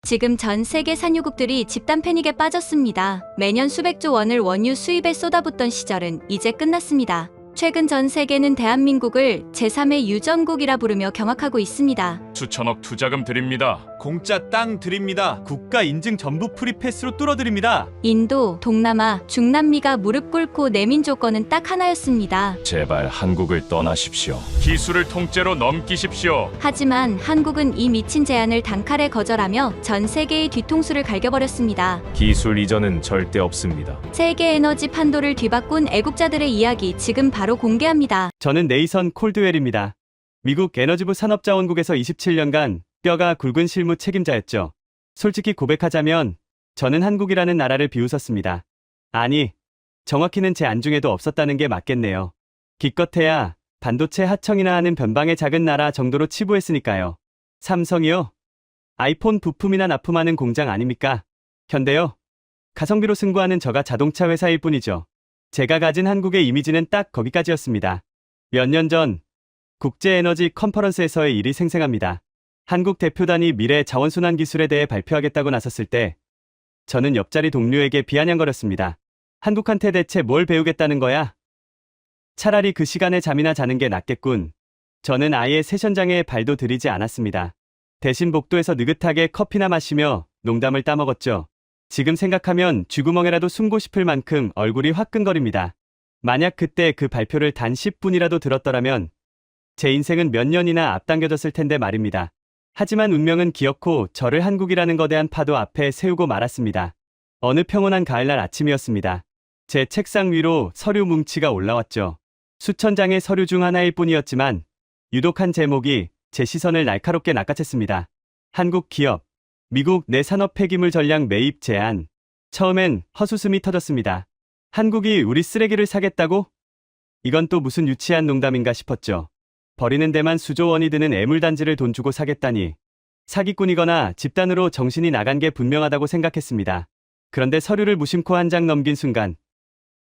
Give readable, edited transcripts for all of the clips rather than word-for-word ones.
지금 전 세계 산유국들이 집단 패닉에 빠졌습니다. 매년 수백조 원을 원유 수입에 쏟아붓던 시절은 이제 끝났습니다. 최근 전 세계는 대한민국을 제3의 유전국이라 부르며 경악하고 있습니다. 수천억 투자금 드립니다. 공짜 땅 드립니다. 국가 인증 전부 프리패스로 뚫어드립니다. 인도, 동남아, 중남미가 무릎 꿇고 내민 조건은 딱 하나였습니다. 제발 한국을 떠나십시오. 기술을 통째로 넘기십시오. 하지만 한국은 이 미친 제안을 단칼에 거절하며 전 세계의 뒤통수를 갈겨버렸습니다. 기술 이전은 절대 없습니다. 세계 에너지 판도를 뒤바꾼 애국자들의 이야기 지금 바로 공개합니다. 저는 네이선 콜드웰입니다. 미국 에너지부 산업자원국에서 27년간 뼈가 굵은 실무 책임자였죠. 솔직히 고백하자면 저는 한국이라는 나라를 비웃었습니다. 아니, 정확히는 제 안중에도 없었다는 게 맞겠네요. 기껏해야 반도체 하청이나 하는 변방의 작은 나라 정도로 치부했으니까요. 삼성이요? 아이폰 부품이나 납품하는 공장 아닙니까? 현대요? 가성비로 승부하는 저가 자동차 회사일 뿐이죠. 제가 가진 한국의 이미지는 딱 거기까지였습니다. 몇 년 전 국제에너지 컨퍼런스에서의 일이 생생합니다. 한국 대표단이 미래 자원순환 기술에 대해 발표하겠다고 나섰을 때 저는 옆자리 동료에게 비아냥거렸습니다. 한국한테 대체 뭘 배우겠다는 거야? 차라리 그 시간에 잠이나 자는 게 낫겠군. 저는 아예 세션장에 발도 들이지 않았습니다. 대신 복도에서 느긋하게 커피나 마시며 농담을 따먹었죠. 지금 생각하면 쥐구멍에라도 숨고 싶을 만큼 얼굴이 화끈거립니다. 만약 그때 그 발표를 단 10분이라도 들었더라면 제 인생은 몇 년이나 앞당겨졌을 텐데 말입니다. 하지만 운명은 기어코 저를 한국이라는 거대한 파도 앞에 세우고 말았습니다. 어느 평온한 가을날 아침이었습니다. 제 책상 위로 서류 뭉치가 올라왔죠. 수천 장의 서류 중 하나일 뿐이었지만 유독 한 제목이 제 시선을 날카롭게 낚아챘습니다. 한국 기업, 미국 내 산업 폐기물 전략 매입 제안. 처음엔 헛웃음이 터졌습니다. 한국이 우리 쓰레기를 사겠다고? 이건 또 무슨 유치한 농담인가 싶었죠. 버리는 데만 수조 원이 드는 애물단지를 돈 주고 사겠다니. 사기꾼이거나 집단으로 정신이 나간 게 분명하다고 생각했습니다. 그런데 서류를 무심코 한 장 넘긴 순간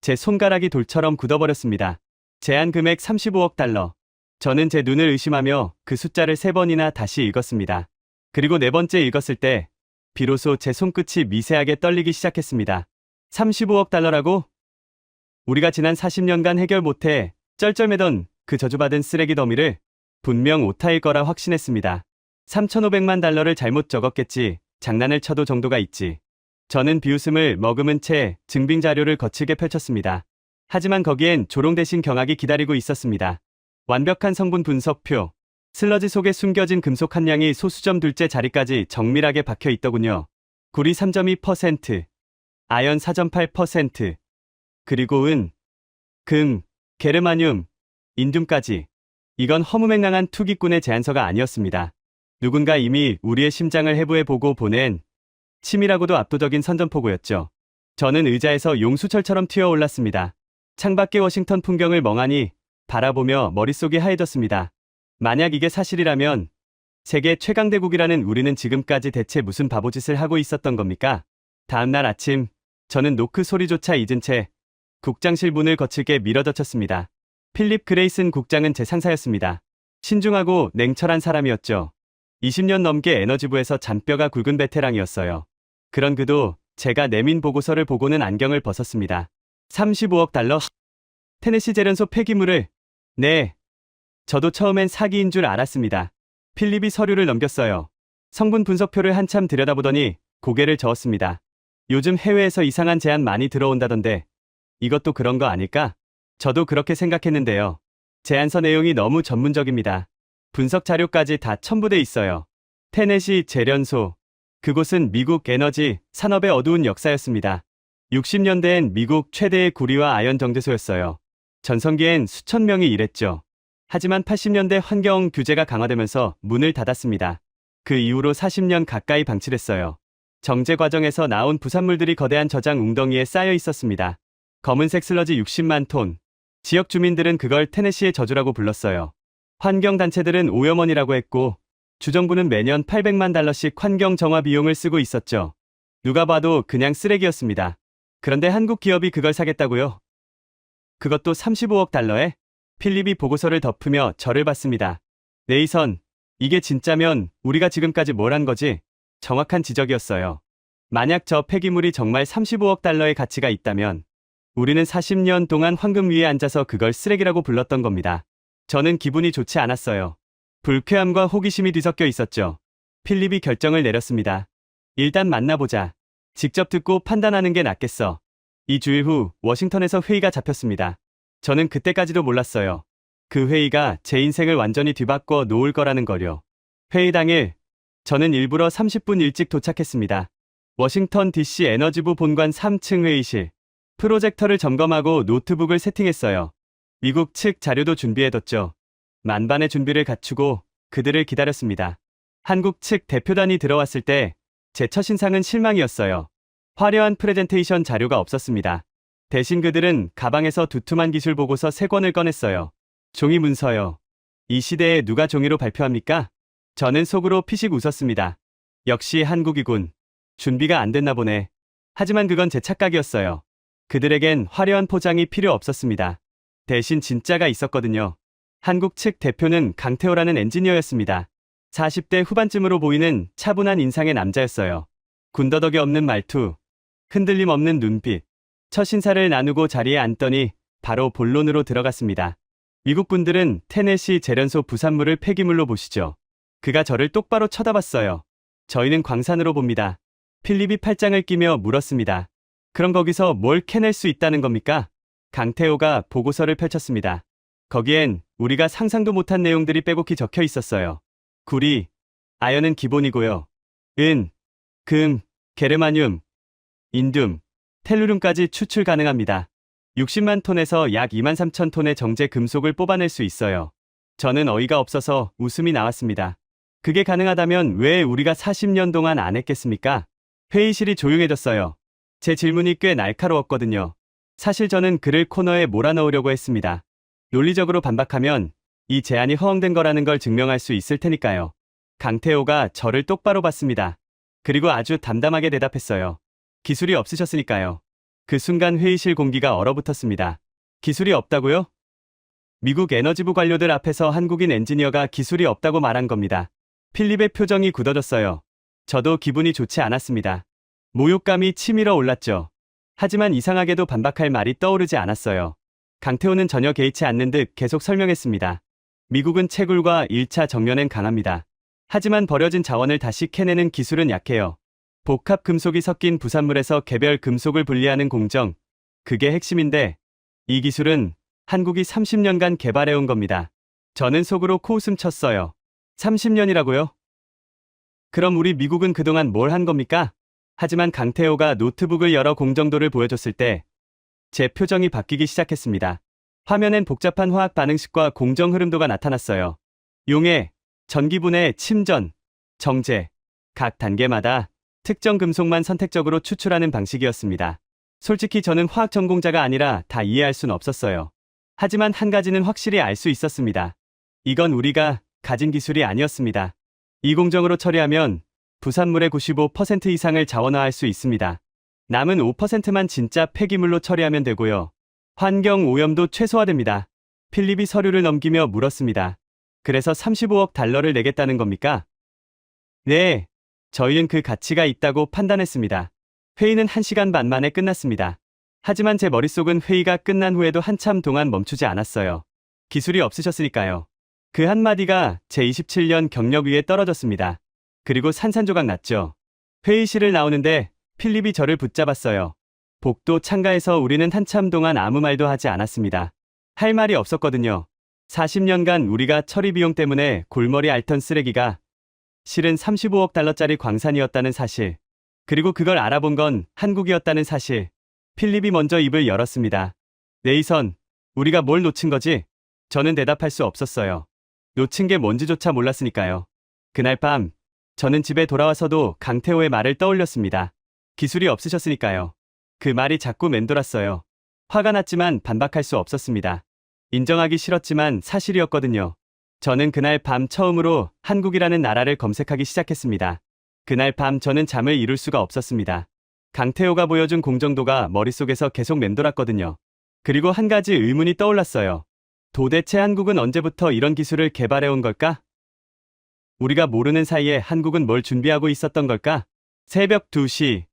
제 손가락이 돌처럼 굳어버렸습니다. 제안 금액 35억 달러. 저는 제 눈을 의심하며 그 숫자를 3번이나 다시 읽었습니다. 그리고 4번째 읽었을 때 비로소 제 손끝이 미세하게 떨리기 시작했습니다. 35억 달러라고? 우리가 지난 40년간 해결 못해 쩔쩔매던 그 저주받은 쓰레기 더미를 분명 오타일 거라 확신했습니다. 3,500만 달러를 잘못 적었겠지. 장난을 쳐도 정도가 있지. 저는 비웃음을 머금은 채 증빙 자료를 거칠게 펼쳤습니다. 하지만 거기엔 조롱 대신 경악이 기다리고 있었습니다. 완벽한 성분 분석표. 슬러지 속에 숨겨진 금속 함량이 소수점 둘째 자리까지 정밀하게 박혀 있더군요. 구리 3.2%, 아연 4.8%, 그리고 은, 금, 게르마늄, 인듐까지. 이건 허무맹랑한 투기꾼의 제안서가 아니었습니다. 누군가 이미 우리의 심장을 해부해보고 보낸 치밀하고도 압도적인 선전포고였죠. 저는 의자에서 용수철처럼 튀어올랐습니다. 창밖의 워싱턴 풍경을 멍하니 바라보며 머릿속이 하얘졌습니다. 만약 이게 사실이라면 세계 최강대국이라는 우리는 지금까지 대체 무슨 바보짓을 하고 있었던 겁니까? 다음날 아침 저는 노크 소리조차 잊은 채 국장실 문을 거칠게 밀어젖혔습니다. 필립 그레이슨 국장은 제 상사였습니다. 신중하고 냉철한 사람이었죠. 20년 넘게 에너지부에서 잔뼈가 굵은 베테랑이었어요. 그런 그도 제가 내민 보고서를 보고는 안경을 벗었습니다. 35억 달러? 테네시 재련소 폐기물을? 네. 저도 처음엔 사기인 줄 알았습니다. 필립이 서류를 넘겼어요. 성분 분석표를 한참 들여다보더니 고개를 저었습니다. 요즘 해외에서 이상한 제안 많이 들어온다던데 이것도 그런 거 아닐까? 저도 그렇게 생각했는데요. 제안서 내용이 너무 전문적입니다. 분석 자료까지 다 첨부돼 있어요. 테네시 재련소. 그곳은 미국 에너지 산업의 어두운 역사였습니다. 60년대엔 미국 최대의 구리와 아연 정제소였어요. 전성기엔 수천 명이 일했죠. 하지만 80년대 환경 규제가 강화되면서 문을 닫았습니다. 그 이후로 40년 가까이 방치됐어요. 정제 과정에서 나온 부산물들이 거대한 저장 웅덩이에 쌓여 있었습니다. 검은색 슬러지 60만 톤. 지역 주민들은 그걸 테네시의 저주라고 불렀어요. 환경단체들은 오염원이라고 했고 주정부는 매년 800만 달러씩 환경 정화 비용을 쓰고 있었죠. 누가 봐도 그냥 쓰레기였습니다. 그런데 한국 기업이 그걸 사겠다고요? 그것도 35억 달러에? 필립이 보고서를 덮으며 저를 봤습니다. 네이선, 이게 진짜면 우리가 지금까지 뭘 한 거지? 정확한 지적이었어요. 만약 저 폐기물이 정말 35억 달러의 가치가 있다면 우리는 40년 동안 황금 위에 앉아서 그걸 쓰레기라고 불렀던 겁니다. 저는 기분이 좋지 않았어요. 불쾌함과 호기심이 뒤섞여 있었죠. 필립이 결정을 내렸습니다. 일단 만나보자. 직접 듣고 판단하는 게 낫겠어. 2주일 후 워싱턴에서 회의가 잡혔습니다. 저는 그때까지도 몰랐어요. 그 회의가 제 인생을 완전히 뒤바꿔 놓을 거라는 걸요. 회의 당일 저는 일부러 30분 일찍 도착했습니다. 워싱턴 DC 에너지부 본관 3층 회의실. 프로젝터를 점검하고 노트북을 세팅했어요. 미국 측 자료도 준비해뒀죠. 만반의 준비를 갖추고 그들을 기다렸습니다. 한국 측 대표단이 들어왔을 때 제 첫인상은 실망이었어요. 화려한 프레젠테이션 자료가 없었습니다. 대신 그들은 가방에서 두툼한 기술 보고서 3권을 꺼냈어요. 종이 문서요. 이 시대에 누가 종이로 발표합니까? 저는 속으로 피식 웃었습니다. 역시 한국이군. 준비가 안 됐나 보네. 하지만 그건 제 착각이었어요. 그들에겐 화려한 포장이 필요 없었습니다. 대신 진짜가 있었거든요. 한국 측 대표는 강태호라는 엔지니어였습니다. 40대 후반쯤으로 보이는 차분한 인상의 남자였어요. 군더더기 없는 말투, 흔들림 없는 눈빛. 첫 인사를 나누고 자리에 앉더니 바로 본론으로 들어갔습니다. 미국 분들은 테네시 재련소 부산물을 폐기물로 보시죠. 그가 저를 똑바로 쳐다봤어요. 저희는 광산으로 봅니다. 필립이 팔짱을 끼며 물었습니다. 그럼 거기서 뭘 캐낼 수 있다는 겁니까? 강태호가 보고서를 펼쳤습니다. 거기엔 우리가 상상도 못한 내용들이 빼곡히 적혀 있었어요. 구리, 아연은 기본이고요. 은, 금, 게르마늄, 인듐, 텔루륨까지 추출 가능합니다. 60만 톤에서 약 2만 3천 톤의 정제 금속을 뽑아낼 수 있어요. 저는 어이가 없어서 웃음이 나왔습니다. 그게 가능하다면 왜 우리가 40년 동안 안 했겠습니까? 회의실이 조용해졌어요. 제 질문이 꽤 날카로웠거든요. 사실 저는 그를 코너에 몰아넣으려고 했습니다. 논리적으로 반박하면 이 제안이 허황된 거라는 걸 증명할 수 있을 테니까요. 강태호가 저를 똑바로 봤습니다. 그리고 아주 담담하게 대답했어요. 기술이 없으셨으니까요. 그 순간 회의실 공기가 얼어붙었습니다. 기술이 없다고요? 미국 에너지부 관료들 앞에서 한국인 엔지니어가 기술이 없다고 말한 겁니다. 필립의 표정이 굳어졌어요. 저도 기분이 좋지 않았습니다. 모욕감이 치밀어 올랐죠. 하지만 이상하게도 반박할 말이 떠오르지 않았어요. 강태호는 전혀 개의치 않는 듯 계속 설명했습니다. 미국은 채굴과 1차 정련엔 강합니다. 하지만 버려진 자원을 다시 캐내는 기술은 약해요. 복합 금속이 섞인 부산물에서 개별 금속을 분리하는 공정. 그게 핵심인데 이 기술은 한국이 30년간 개발해온 겁니다. 저는 속으로 코웃음 쳤어요. 30년이라고요? 그럼 우리 미국은 그동안 뭘 한 겁니까? 하지만 강태호가 노트북을 열어 공정도를 보여줬을 때 제 표정이 바뀌기 시작했습니다. 화면엔 복잡한 화학 반응식과 공정 흐름도가 나타났어요. 용해, 전기분해, 침전, 정제. 각 단계마다 특정 금속만 선택적으로 추출하는 방식이었습니다. 솔직히 저는 화학 전공자가 아니라 다 이해할 순 없었어요. 하지만 한 가지는 확실히 알 수 있었습니다. 이건 우리가 가진 기술이 아니었습니다. 이 공정으로 처리하면 부산물의 95% 이상을 자원화할 수 있습니다. 남은 5%만 진짜 폐기물로 처리하면 되고요. 환경 오염도 최소화됩니다. 필립이 서류를 넘기며 물었습니다. 그래서 35억 달러를 내겠다는 겁니까? 네, 저희는 그 가치가 있다고 판단했습니다. 회의는 1시간 반 만에 끝났습니다. 하지만 제 머릿속은 회의가 끝난 후에도 한참 동안 멈추지 않았어요. 기술이 없으셨으니까요. 그 한마디가 제 27년 경력 위에 떨어졌습니다. 그리고 산산조각 났죠. 회의실을 나오는데 필립이 저를 붙잡았어요. 복도 창가에서 우리는 한참 동안 아무 말도 하지 않았습니다. 할 말이 없었거든요. 40년간 우리가 처리 비용 때문에 골머리 앓던 쓰레기가 실은 35억 달러짜리 광산이었다는 사실. 그리고 그걸 알아본 건 한국이었다는 사실. 필립이 먼저 입을 열었습니다. 네이선, 우리가 뭘 놓친 거지? 저는 대답할 수 없었어요. 놓친 게 뭔지조차 몰랐으니까요. 그날 밤, 저는 집에 돌아와서도 강태호의 말을 떠올렸습니다. 기술이 없으셨으니까요. 그 말이 자꾸 맴돌았어요. 화가 났지만 반박할 수 없었습니다. 인정하기 싫었지만 사실이었거든요. 저는 그날 밤 처음으로 한국이라는 나라를 검색하기 시작했습니다. 그날 밤 저는 잠을 이룰 수가 없었습니다. 강태호가 보여준 공정도가 머릿속에서 계속 맴돌았거든요. 그리고 한 가지 의문이 떠올랐어요. 도대체 한국은 언제부터 이런 기술을 개발해온 걸까? 우리가 모르는 사이에 한국은 뭘 준비하고 있었던 걸까? 새벽 2시.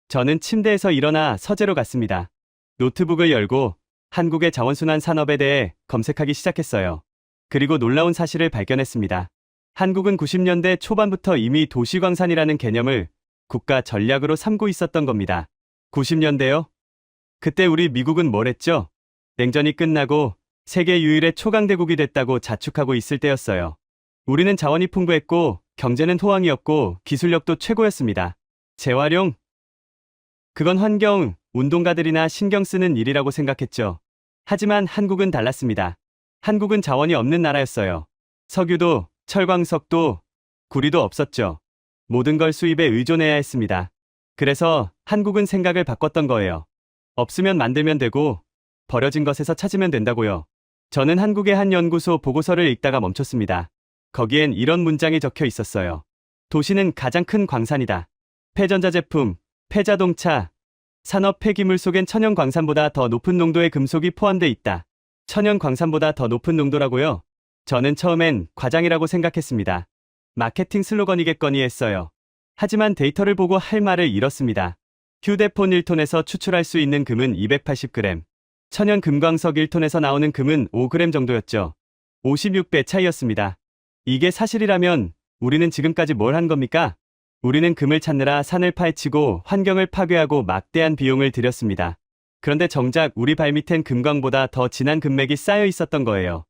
저는 침대에서 일어나 서재로 갔습니다. 노트북을 열고 한국의 자원순환 산업에 대해 검색하기 시작했어요. 그리고 놀라운 사실을 발견했습니다. 한국은 90년대 초반부터 이미 도시광산이라는 개념을 국가 전략으로 삼고 있었던 겁니다. 90년대요? 그때 우리 미국은 뭘 했죠? 냉전이 끝나고 세계 유일의 초강대국이 됐다고 자축하고 있을 때였어요. 우리는 자원이 풍부했고 경제는 호황이었고 기술력도 최고였습니다. 재활용? 그건 환경, 운동가들이나 신경 쓰는 일이라고 생각했죠. 하지만 한국은 달랐습니다. 한국은 자원이 없는 나라였어요. 석유도, 철광석도, 구리도 없었죠. 모든 걸 수입에 의존해야 했습니다. 그래서 한국은 생각을 바꿨던 거예요. 없으면 만들면 되고, 버려진 것에서 찾으면 된다고요. 저는 한국의 한 연구소 보고서를 읽다가 멈췄습니다. 거기엔 이런 문장이 적혀 있었어요. 도시는 가장 큰 광산이다. 폐전자제품, 폐자동차, 산업 폐기물 속엔 천연 광산보다 더 높은 농도의 금속이 포함돼 있다. 천연 광산보다 더 높은 농도라고요? 저는 처음엔 과장이라고 생각했습니다. 마케팅 슬로건이겠거니 했어요. 하지만 데이터를 보고 할 말을 잃었습니다. 휴대폰 1톤에서 추출할 수 있는 금은 280g, 천연 금광석 1톤에서 나오는 금은 5g 정도였죠. 56배 차이였습니다. 이게 사실이라면 우리는 지금까지 뭘 한 겁니까? 우리는 금을 찾느라 산을 파헤치고 환경을 파괴하고 막대한 비용을 들였습니다. 그런데 정작 우리 발밑엔 금광보다 더 진한 금맥이 쌓여 있었던 거예요.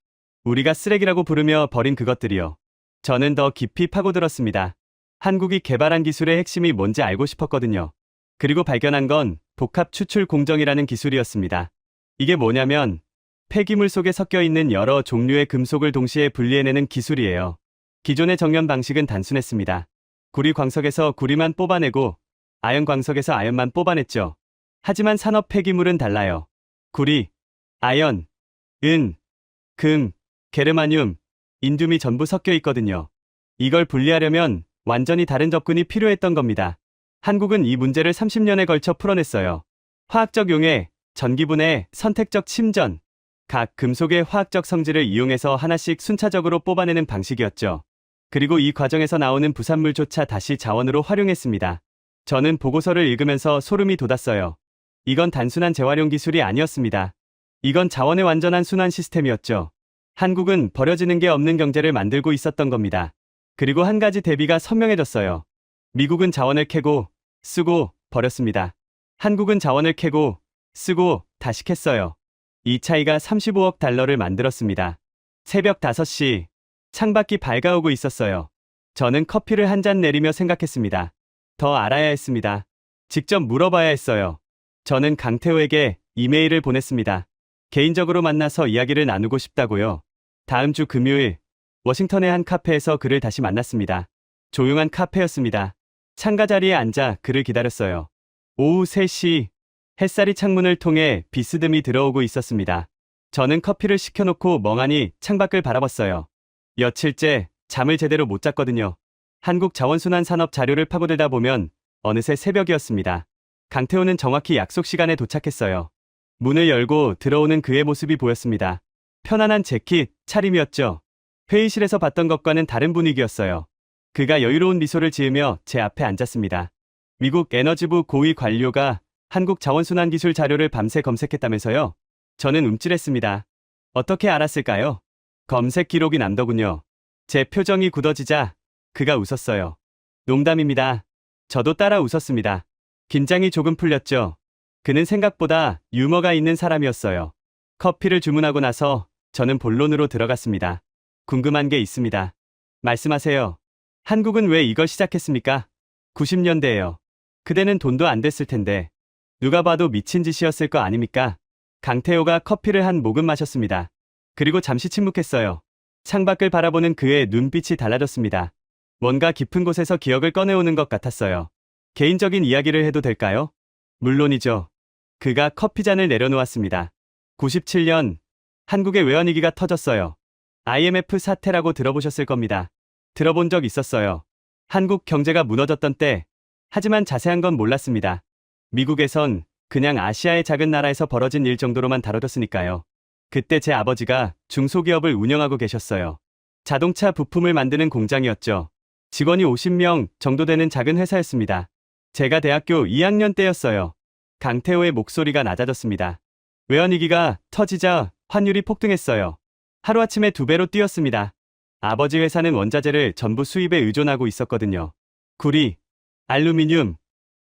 우리가 쓰레기라고 부르며 버린 그것들이요. 저는 더 깊이 파고들었습니다. 한국이 개발한 기술의 핵심이 뭔지 알고 싶었거든요. 그리고 발견한 건 복합 추출 공정이라는 기술이었습니다. 이게 뭐냐면 폐기물 속에 섞여 있는 여러 종류의 금속을 동시에 분리해내는 기술이에요. 기존의 정연 방식은 단순했습니다. 구리 광석에서 구리만 뽑아내고 아연 광석에서 아연만 뽑아냈죠. 하지만 산업 폐기물은 달라요. 구리, 아연, 은, 금, 게르마늄, 인듐이 전부 섞여 있거든요. 이걸 분리하려면 완전히 다른 접근이 필요했던 겁니다. 한국은 이 문제를 30년에 걸쳐 풀어냈어요. 화학적 용해, 전기분해, 선택적 침전, 각 금속의 화학적 성질을 이용해서 하나씩 순차적으로 뽑아내는 방식이었죠. 그리고 이 과정에서 나오는 부산물조차 다시 자원으로 활용했습니다. 저는 보고서를 읽으면서 소름이 돋았어요. 이건 단순한 재활용 기술이 아니었습니다. 이건 자원의 완전한 순환 시스템이었죠. 한국은 버려지는 게 없는 경제를 만들고 있었던 겁니다. 그리고 한 가지 대비가 선명해졌어요. 미국은 자원을 캐고, 쓰고, 버렸습니다. 한국은 자원을 캐고, 쓰고, 다시 캤어요. 이 차이가 35억 달러를 만들었습니다. 새벽 5시, 창밖이 밝아오고 있었어요. 저는 커피를 한 잔 내리며 생각했습니다. 더 알아야 했습니다. 직접 물어봐야 했어요. 저는 강태호에게 이메일을 보냈습니다. 개인적으로 만나서 이야기를 나누고 싶다고요. 다음 주 금요일, 워싱턴의 한 카페에서 그를 다시 만났습니다. 조용한 카페였습니다. 창가 자리에 앉아 그를 기다렸어요. 오후 3시, 햇살이 창문을 통해 비스듬히 들어오고 있었습니다. 저는 커피를 시켜놓고 멍하니 창밖을 바라봤어요. 며칠째 잠을 제대로 못 잤거든요. 한국 자원순환 산업 자료를 파고들다 보면 어느새 새벽이었습니다. 강태호는 정확히 약속 시간에 도착했어요. 문을 열고 들어오는 그의 모습이 보였습니다. 편안한 재킷, 차림이었죠. 회의실에서 봤던 것과는 다른 분위기였어요. 그가 여유로운 미소를 지으며 제 앞에 앉았습니다. 미국 에너지부 고위 관료가 한국 자원순환 기술 자료를 밤새 검색했다면서요? 저는 움찔했습니다. 어떻게 알았을까요? 검색 기록이 남더군요. 제 표정이 굳어지자 그가 웃었어요. 농담입니다. 저도 따라 웃었습니다. 긴장이 조금 풀렸죠. 그는 생각보다 유머가 있는 사람이었어요. 커피를 주문하고 나서 저는 본론으로 들어갔습니다. 궁금한 게 있습니다. 말씀하세요. 한국은 왜 이걸 시작했습니까? 90년대예요. 그대는 돈도 안 됐을 텐데. 누가 봐도 미친 짓이었을 거 아닙니까? 강태호가 커피를 한 모금 마셨습니다. 그리고 잠시 침묵했어요. 창밖을 바라보는 그의 눈빛이 달라졌습니다. 뭔가 깊은 곳에서 기억을 꺼내오는 것 같았어요. 개인적인 이야기를 해도 될까요? 물론이죠. 그가 커피잔을 내려놓았습니다. 97년, 한국의 외환위기가 터졌어요. IMF 사태라고 들어보셨을 겁니다. 들어본 적 있었어요. 한국 경제가 무너졌던 때, 하지만 자세한 건 몰랐습니다. 미국에선 그냥 아시아의 작은 나라에서 벌어진 일 정도로만 다뤄졌으니까요. 그때 제 아버지가 중소기업을 운영하고 계셨어요. 자동차 부품을 만드는 공장이었죠. 직원이 50명 정도 되는 작은 회사였습니다. 제가 대학교 2학년 때였어요. 강태호의 목소리가 낮아졌습니다. 외환위기가 터지자 환율이 폭등했어요. 하루아침에 2배로 뛰었습니다. 아버지 회사는 원자재를 전부 수입에 의존하고 있었거든요. 구리, 알루미늄,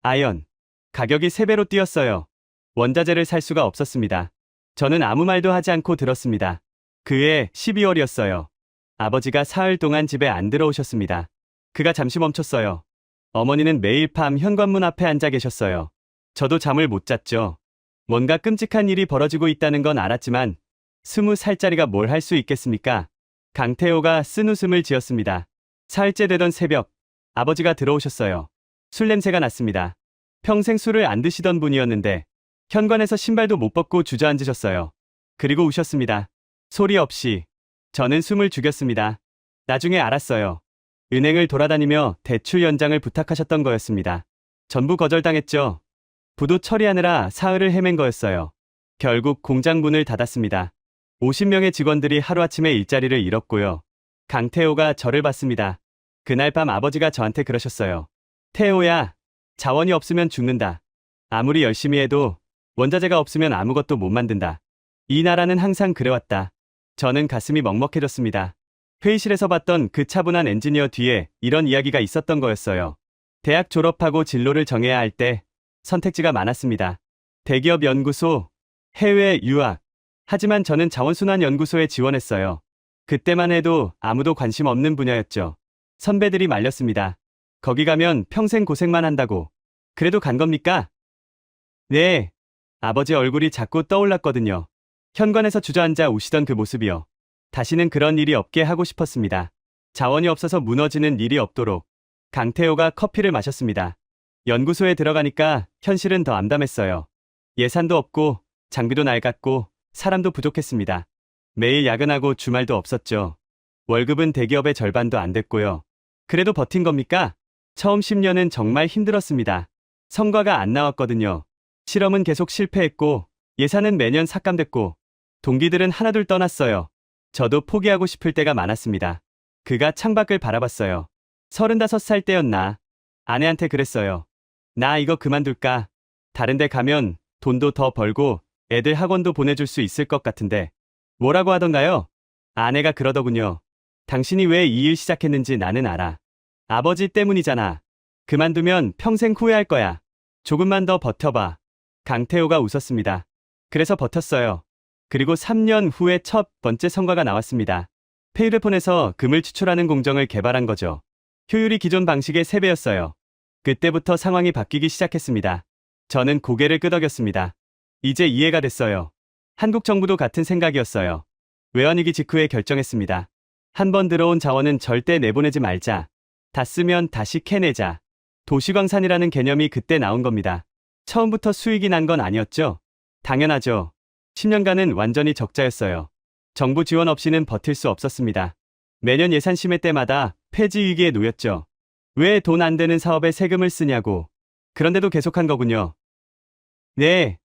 아연. 가격이 3배로 뛰었어요. 원자재를 살 수가 없었습니다. 저는 아무 말도 하지 않고 들었습니다. 그해 12월이었어요. 아버지가 사흘 동안 집에 안 들어오셨습니다. 그가 잠시 멈췄어요. 어머니는 매일 밤 현관문 앞에 앉아 계셨어요. 저도 잠을 못 잤죠. 뭔가 끔찍한 일이 벌어지고 있다는 건 알았지만 20살짜리가 뭘 할 수 있겠습니까? 강태호가 쓴 웃음을 지었습니다. 사흘째 되던 새벽, 아버지가 들어오셨어요. 술 냄새가 났습니다. 평생 술을 안 드시던 분이었는데 현관에서 신발도 못 벗고 주저앉으셨어요. 그리고 우셨습니다. 소리 없이. 저는 숨을 죽였습니다. 나중에 알았어요. 은행을 돌아다니며 대출 연장을 부탁하셨던 거였습니다. 전부 거절당했죠. 부도 처리하느라 사흘을 헤맨 거였어요. 결국 공장 문을 닫았습니다. 50명의 직원들이 하루아침에 일자리를 잃었고요. 강태호가 저를 봤습니다. 그날 밤 아버지가 저한테 그러셨어요. 태호야, 자원이 없으면 죽는다. 아무리 열심히 해도 원자재가 없으면 아무것도 못 만든다. 이 나라는 항상 그래왔다. 저는 가슴이 먹먹해졌습니다. 회의실에서 봤던 그 차분한 엔지니어 뒤에 이런 이야기가 있었던 거였어요. 대학 졸업하고 진로를 정해야 할 때 선택지가 많았습니다. 대기업 연구소, 해외 유학. 하지만 저는 자원순환연구소에 지원했어요. 그때만 해도 아무도 관심 없는 분야였죠. 선배들이 말렸습니다. 거기 가면 평생 고생만 한다고. 그래도 간 겁니까? 네. 아버지 얼굴이 자꾸 떠올랐거든요. 현관에서 주저앉아 우시던 그 모습이요. 다시는 그런 일이 없게 하고 싶었습니다. 자원이 없어서 무너지는 일이 없도록. 강태호가 커피를 마셨습니다. 연구소에 들어가니까 현실은 더 암담했어요. 예산도 없고 장비도 낡았고 사람도 부족했습니다. 매일 야근하고 주말도 없었죠. 월급은 대기업의 절반도 안 됐고요. 그래도 버틴 겁니까? 처음 10년은 정말 힘들었습니다. 성과가 안 나왔거든요. 실험은 계속 실패했고 예산은 매년 삭감됐고 동기들은 하나둘 떠났어요. 저도 포기하고 싶을 때가 많았습니다. 그가 창밖을 바라봤어요. 35살 때였나? 아내한테 그랬어요. 나 이거 그만둘까? 다른 데 가면 돈도 더 벌고 애들 학원도 보내줄 수 있을 것 같은데. 뭐라고 하던가요? 아내가 그러더군요. 당신이 왜 이 일 시작했는지 나는 알아. 아버지 때문이잖아. 그만두면 평생 후회할 거야. 조금만 더 버텨봐. 강태호가 웃었습니다. 그래서 버텼어요. 그리고 3년 후에 첫 번째 성과가 나왔습니다. 페이레폰에서 금을 추출하는 공정을 개발한 거죠. 효율이 기존 방식의 3배였어요. 그때부터 상황이 바뀌기 시작했습니다. 저는 고개를 끄덕였습니다. 이제 이해가 됐어요. 한국 정부도 같은 생각이었어요. 외환위기 직후에 결정했습니다. 한 번 들어온 자원은 절대 내보내지 말자. 다 쓰면 다시 캐내자. 도시광산이라는 개념이 그때 나온 겁니다. 처음부터 수익이 난 건 아니었죠? 당연하죠. 10년간은 완전히 적자였어요. 정부 지원 없이는 버틸 수 없었습니다. 매년 예산 심해 때마다 폐지 위기에 놓였죠. 왜 돈 안 되는 사업에 세금을 쓰냐고. 그런데도 계속한 거군요. 네.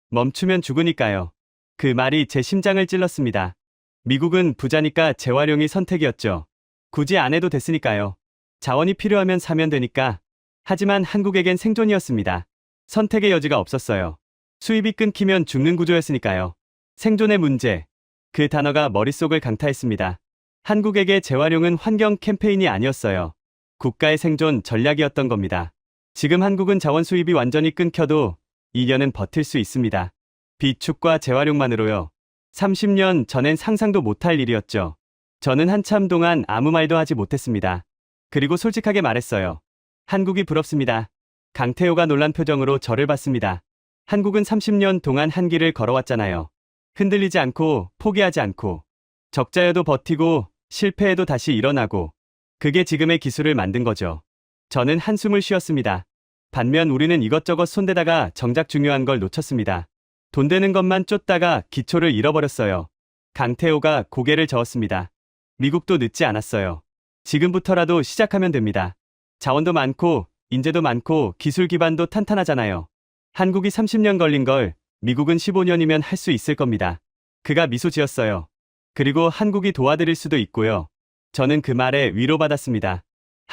멈추면 죽으니까요. 그 말이 제 심장을 찔렀습니다. 미국은 부자니까 재활용이 선택이었죠. 굳이 안 해도 됐으니까요. 자원이 필요하면 사면 되니까. 하지만 한국에겐 생존이었습니다. 선택의 여지가 없었어요. 수입이 끊기면 죽는 구조였으니까요. 생존의 문제. 그 단어가 머릿속을 강타했습니다. 한국에게 재활용은 환경 캠페인이 아니었어요. 국가의 생존 전략이었던 겁니다. 지금 한국은 자원 수입이 완전히 끊겨도 2년은 버틸 수 있습니다. 비축과 재활용만으로요. 30년 전엔 상상도 못할 일이었죠. 저는 한참 동안 아무 말도 하지 못했습니다. 그리고 솔직하게 말했어요. 한국이 부럽습니다. 강태호가 놀란 표정으로 저를 봤습니다. 한국은 30년 동안 한 길을 걸어왔잖아요. 흔들리지 않고 포기하지 않고 적자여도 버티고 실패해도 다시 일어나고 그게 지금의 기술을 만든 거죠. 저는 한숨을 쉬었습니다. 반면 우리는 이것저것 손대다가 정작 중요한 걸 놓쳤습니다. 돈 되는 것만 쫓다가 기초를 잃어버렸어요. 강태호가 고개를 저었습니다. 미국도 늦지 않았어요. 지금부터라도 시작하면 됩니다. 자원도 많고 인재도 많고 기술 기반도 탄탄하잖아요. 한국이 30년 걸린 걸 미국은 15년이면 할 수 있을 겁니다. 그가 미소 지었어요. 그리고 한국이 도와드릴 수도 있고요. 저는 그 말에 위로받았습니다.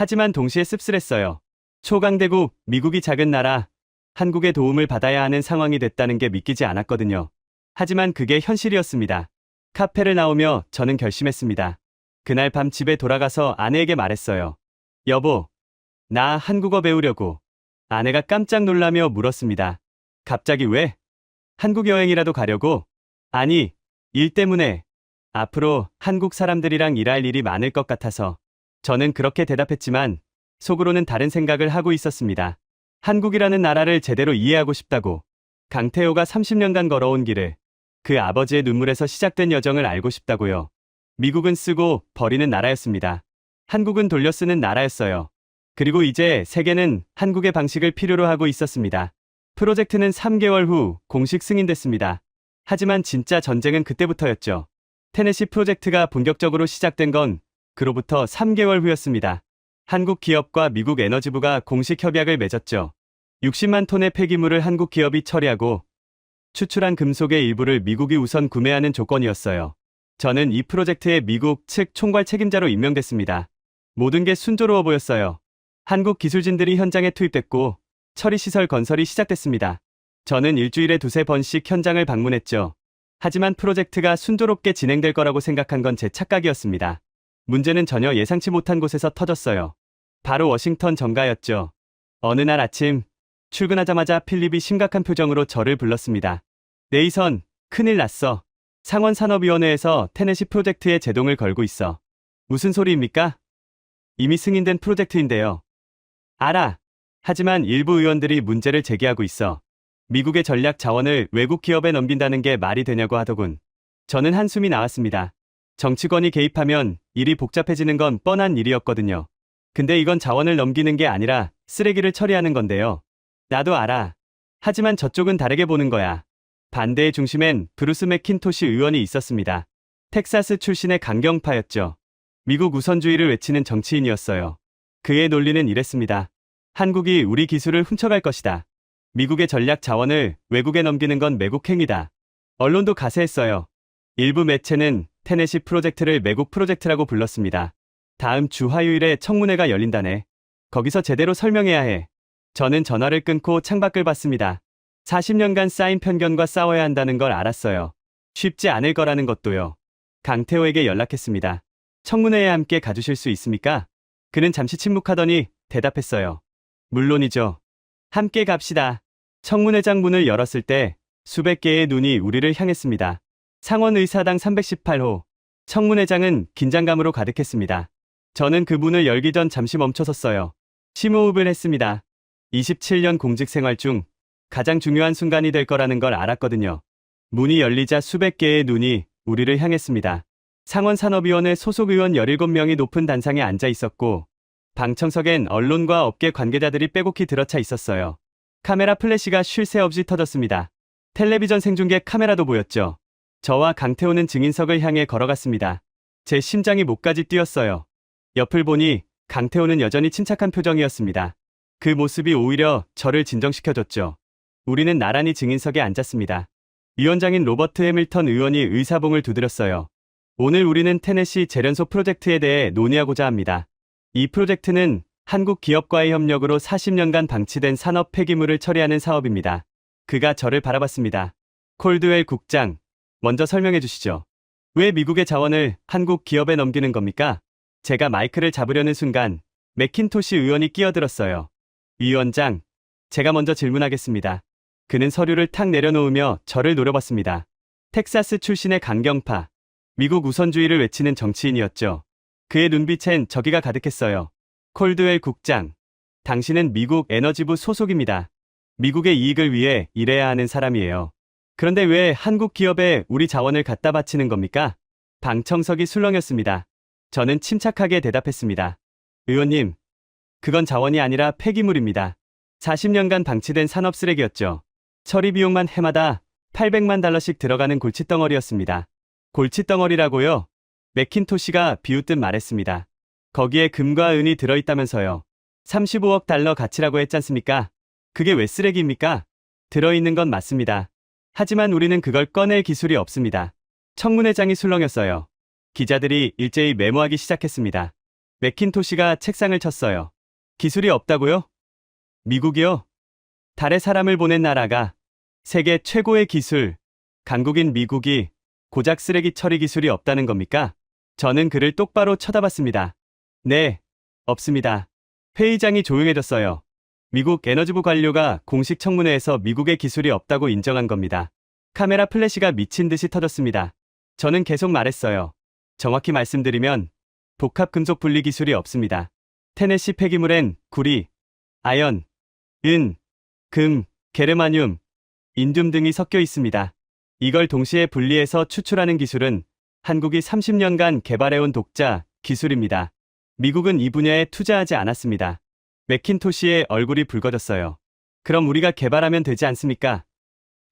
하지만 동시에 씁쓸했어요. 초강대국, 미국이 작은 나라, 한국의 도움을 받아야 하는 상황이 됐다는 게 믿기지 않았거든요. 하지만 그게 현실이었습니다. 카페를 나오며 저는 결심했습니다. 그날 밤 집에 돌아가서 아내에게 말했어요. 여보, 나 한국어 배우려고. 아내가 깜짝 놀라며 물었습니다. 갑자기 왜? 한국 여행이라도 가려고? 아니, 일 때문에. 앞으로 한국 사람들이랑 일할 일이 많을 것 같아서. 저는 그렇게 대답했지만 속으로는 다른 생각을 하고 있었습니다. 한국이라는 나라를 제대로 이해하고 싶다고. 강태호가 30년간 걸어온 길을, 그 아버지의 눈물에서 시작된 여정을 알고 싶다고요. 미국은 쓰고 버리는 나라였습니다. 한국은 돌려 쓰는 나라였어요. 그리고 이제 세계는 한국의 방식을 필요로 하고 있었습니다. 프로젝트는 3개월 후 공식 승인됐습니다. 하지만 진짜 전쟁은 그때부터였죠. 테네시 프로젝트가 본격적으로 시작된 건 그로부터 3개월 후였습니다. 한국 기업과 미국 에너지부가 공식 협약을 맺었죠. 60만 톤의 폐기물을 한국 기업이 처리하고 추출한 금속의 일부를 미국이 우선 구매하는 조건이었어요. 저는 이 프로젝트의 미국 측 총괄 책임자로 임명됐습니다. 모든 게 순조로워 보였어요. 한국 기술진들이 현장에 투입됐고 처리시설 건설이 시작됐습니다. 저는 일주일에 두세 번씩 현장을 방문했죠. 하지만 프로젝트가 순조롭게 진행될 거라고 생각한 건 제 착각이었습니다. 문제는 전혀 예상치 못한 곳에서 터졌어요. 바로 워싱턴 정가였죠. 어느 날 아침 출근하자마자 필립이 심각한 표정으로 저를 불렀습니다. 네이선, 큰일 났어. 상원산업위원회에서 테네시 프로젝트에 제동을 걸고 있어. 무슨 소리입니까? 이미 승인된 프로젝트인데요. 알아. 하지만 일부 의원들이 문제를 제기하고 있어. 미국의 전략 자원을 외국 기업에 넘긴다는 게 말이 되냐고 하더군. 저는 한숨이 나왔습니다. 정치권이 개입하면 일이 복잡해지는 건 뻔한 일이었거든요. 근데 이건 자원을 넘기는 게 아니라 쓰레기를 처리하는 건데요. 나도 알아. 하지만 저쪽은 다르게 보는 거야. 반대의 중심엔 브루스 맥킨토시 의원이 있었습니다. 텍사스 출신의 강경파였죠. 미국 우선주의를 외치는 정치인이었어요. 그의 논리는 이랬습니다. 한국이 우리 기술을 훔쳐갈 것이다. 미국의 전략 자원을 외국에 넘기는 건 매국행위다. 언론도 가세했어요. 일부 매체는 테네시 프로젝트를 매국 프로젝트라고 불렀습니다. 다음 주 화요일에 청문회가 열린다네. 거기서 제대로 설명해야 해. 저는 전화를 끊고 창밖을 봤습니다. 40년간 쌓인 편견과 싸워야 한다는 걸 알았어요. 쉽지 않을 거라는 것도요. 강태호에게 연락했습니다. 청문회에 함께 가주실 수 있습니까? 그는 잠시 침묵하더니 대답했어요. 물론이죠. 함께 갑시다. 청문회장 문을 열었을 때 수백 개의 눈이 우리를 향했습니다. 상원의사당 318호. 청문회장은 긴장감으로 가득했습니다. 저는 그 문을 열기 전 잠시 멈춰섰어요. 심호흡을 했습니다. 27년 공직 생활 중 가장 중요한 순간이 될 거라는 걸 알았거든요. 문이 열리자 수백 개의 눈이 우리를 향했습니다. 상원산업위원회 소속 의원 17명이 높은 단상에 앉아 있었고 방청석엔 언론과 업계 관계자들이 빼곡히 들어차 있었어요. 카메라 플래시가 쉴 새 없이 터졌습니다. 텔레비전 생중계 카메라도 보였죠. 저와 강태호는 증인석을 향해 걸어갔습니다. 제 심장이 목까지 뛰었어요. 옆을 보니 강태호는 여전히 침착한 표정이었습니다. 그 모습이 오히려 저를 진정시켜줬죠. 우리는 나란히 증인석에 앉았습니다. 위원장인 로버트 해밀턴 의원이 의사봉을 두드렸어요. 오늘 우리는 테네시 재련소 프로젝트에 대해 논의하고자 합니다. 이 프로젝트는 한국 기업과의 협력으로 40년간 방치된 산업 폐기물을 처리하는 사업입니다. 그가 저를 바라봤습니다. 콜드웰 국장, 먼저 설명해 주시죠. 왜 미국의 자원을 한국 기업에 넘기는 겁니까? 제가 마이크를 잡으려는 순간 맥킨토시 의원이 끼어들었어요. 위원장, 제가 먼저 질문하겠습니다. 그는 서류를 탁 내려놓으며 저를 노려봤습니다. 텍사스 출신의 강경파, 미국 우선주의를 외치는 정치인이었죠. 그의 눈빛엔 저기가 가득했어요. 콜드웰 국장, 당신은 미국 에너지부 소속입니다. 미국의 이익을 위해 일해야 하는 사람이에요. 그런데 왜 한국 기업에 우리 자원을 갖다 바치는 겁니까? 방청석이 술렁였습니다. 저는 침착하게 대답했습니다. 의원님, 그건 자원이 아니라 폐기물입니다. 40년간 방치된 산업 쓰레기였죠. 처리 비용만 해마다 800만 달러씩 들어가는 골칫덩어리였습니다. 골칫덩어리라고요? 맥킨토시가 비웃듯 말했습니다. 거기에 금과 은이 들어있다면서요. 35억 달러 가치라고 했잖습니까? 그게 왜 쓰레기입니까? 들어있는 건 맞습니다. 하지만 우리는 그걸 꺼낼 기술이 없습니다. 청문회장이 술렁였어요. 기자들이 일제히 메모하기 시작했습니다. 맥킨토시가 책상을 쳤어요. 기술이 없다고요? 미국이요? 달에 사람을 보낸 나라가 세계 최고의 기술, 강국인 미국이 고작 쓰레기 처리 기술이 없다는 겁니까? 저는 그를 똑바로 쳐다봤습니다. 네, 없습니다. 회의장이 조용해졌어요. 미국 에너지부 관료가 공식 청문회에서 미국의 기술이 없다고 인정한 겁니다. 카메라 플래시가 미친 듯이 터졌습니다. 저는 계속 말했어요. 정확히 말씀드리면 복합 금속 분리 기술이 없습니다. 테네시 폐기물엔 구리, 아연, 은, 금, 게르마늄, 인듐 등이 섞여 있습니다. 이걸 동시에 분리해서 추출하는 기술은 한국이 30년간 개발해온 독자 기술입니다. 미국은 이 분야에 투자하지 않았습니다. 맥킨토시의 얼굴이 붉어졌어요. 그럼 우리가 개발하면 되지 않습니까?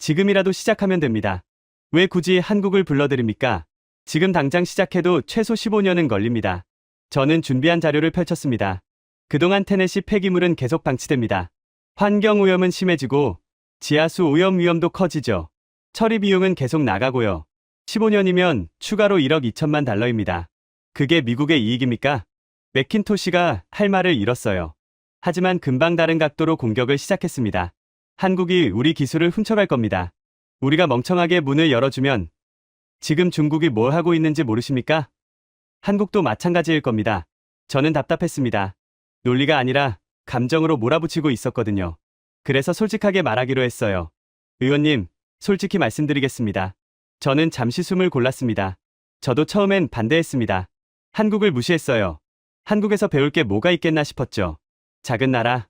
지금이라도 시작하면 됩니다. 왜 굳이 한국을 불러드립니까? 지금 당장 시작해도 최소 15년은 걸립니다. 저는 준비한 자료를 펼쳤습니다. 그동안 테네시 폐기물은 계속 방치됩니다. 환경오염은 심해지고 지하수 오염 위험도 커지죠. 처리 비용은 계속 나가고요. 15년이면 추가로 1억 2천만 달러입니다. 그게 미국의 이익입니까? 맥킨토시가 할 말을 잃었어요. 하지만 금방 다른 각도로 공격을 시작했습니다. 한국이 우리 기술을 훔쳐갈 겁니다. 우리가 멍청하게 문을 열어주면 지금 중국이 뭘 하고 있는지 모르십니까? 한국도 마찬가지일 겁니다. 저는 답답했습니다. 논리가 아니라 감정으로 몰아붙이고 있었거든요. 그래서 솔직하게 말하기로 했어요. 의원님, 솔직히 말씀드리겠습니다. 저는 잠시 숨을 골랐습니다. 저도 처음엔 반대했습니다. 한국을 무시했어요. 한국에서 배울 게 뭐가 있겠나 싶었죠. 작은 나라,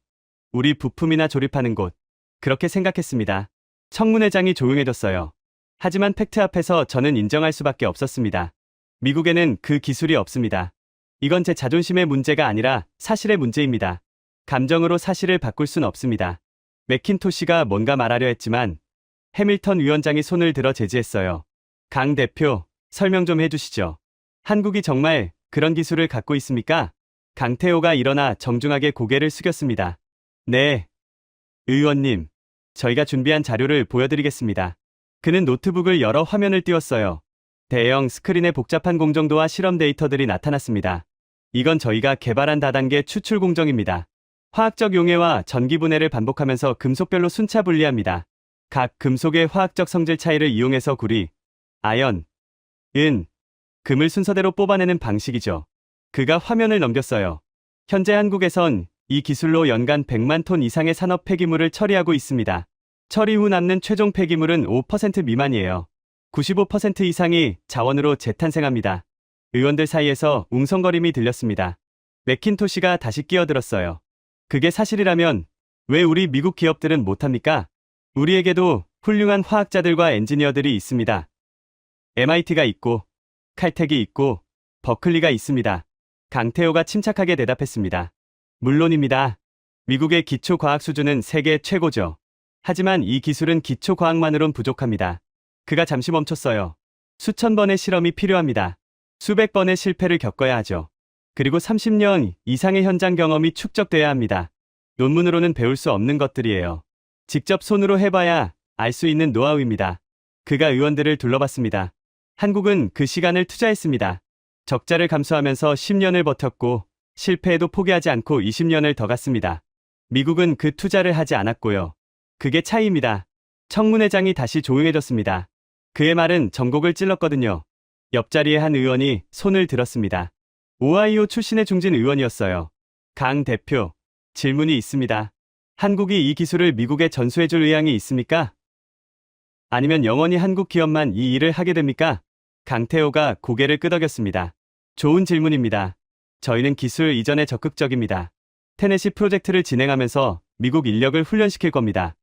우리 부품이나 조립하는 곳, 그렇게 생각했습니다. 청문회장이 조용해졌어요. 하지만 팩트 앞에서 저는 인정할 수밖에 없었습니다. 미국에는 그 기술이 없습니다. 이건 제 자존심의 문제가 아니라 사실의 문제입니다. 감정으로 사실을 바꿀 순 없습니다. 맥킨토시가 뭔가 말하려 했지만 해밀턴 위원장이 손을 들어 제지했어요. 강 대표, 설명 좀 해주시죠. 한국이 정말 그런 기술을 갖고 있습니까? 강태호가 일어나 정중하게 고개를 숙였습니다. 네, 의원님, 저희가 준비한 자료를 보여드리겠습니다. 그는 노트북을 열어 화면을 띄웠어요. 대형 스크린에 복잡한 공정도와 실험 데이터들이 나타났습니다. 이건 저희가 개발한 다단계 추출 공정입니다. 화학적 용해와 전기 분해를 반복하면서 금속별로 순차 분리합니다. 각 금속의 화학적 성질 차이를 이용해서 구리, 아연, 은, 금을 순서대로 뽑아내는 방식이죠. 그가 화면을 넘겼어요. 현재 한국에선 이 기술로 연간 100만 톤 이상의 산업 폐기물을 처리하고 있습니다. 처리 후 남는 최종 폐기물은 5% 미만이에요. 95% 이상이 자원으로 재탄생합니다. 의원들 사이에서 웅성거림이 들렸습니다. 맥킨토시가 다시 끼어들었어요. 그게 사실이라면 왜 우리 미국 기업들은 못합니까? 우리에게도 훌륭한 화학자들과 엔지니어들이 있습니다. MIT가 있고 칼텍이 있고 버클리가 있습니다. 강태호가 침착하게 대답했습니다. 물론입니다. 미국의 기초과학 수준은 세계 최고죠. 하지만 이 기술은 기초과학만으론 부족합니다. 그가 잠시 멈췄어요. 수천 번의 실험이 필요합니다. 수백 번의 실패를 겪어야 하죠. 그리고 30년 이상의 현장 경험이 축적돼야 합니다. 논문으로는 배울 수 없는 것들이에요. 직접 손으로 해봐야 알 수 있는 노하우입니다. 그가 의원들을 둘러봤습니다. 한국은 그 시간을 투자했습니다. 적자를 감수하면서 10년을 버텼고 실패해도 포기하지 않고 20년을 더 갔습니다. 미국은 그 투자를 하지 않았고요. 그게 차이입니다. 청문회장이 다시 조용해졌습니다. 그의 말은 전곡을 찔렀거든요. 옆자리의 한 의원이 손을 들었습니다. 오하이오 출신의 중진 의원이었어요. 강 대표, 질문이 있습니다. 한국이 이 기술을 미국에 전수해줄 의향이 있습니까? 아니면 영원히 한국 기업만 이 일을 하게 됩니까? 강태호가 고개를 끄덕였습니다. 좋은 질문입니다. 저희는 기술 이전에 적극적입니다. 테네시 프로젝트를 진행하면서 미국 인력을 훈련시킬 겁니다.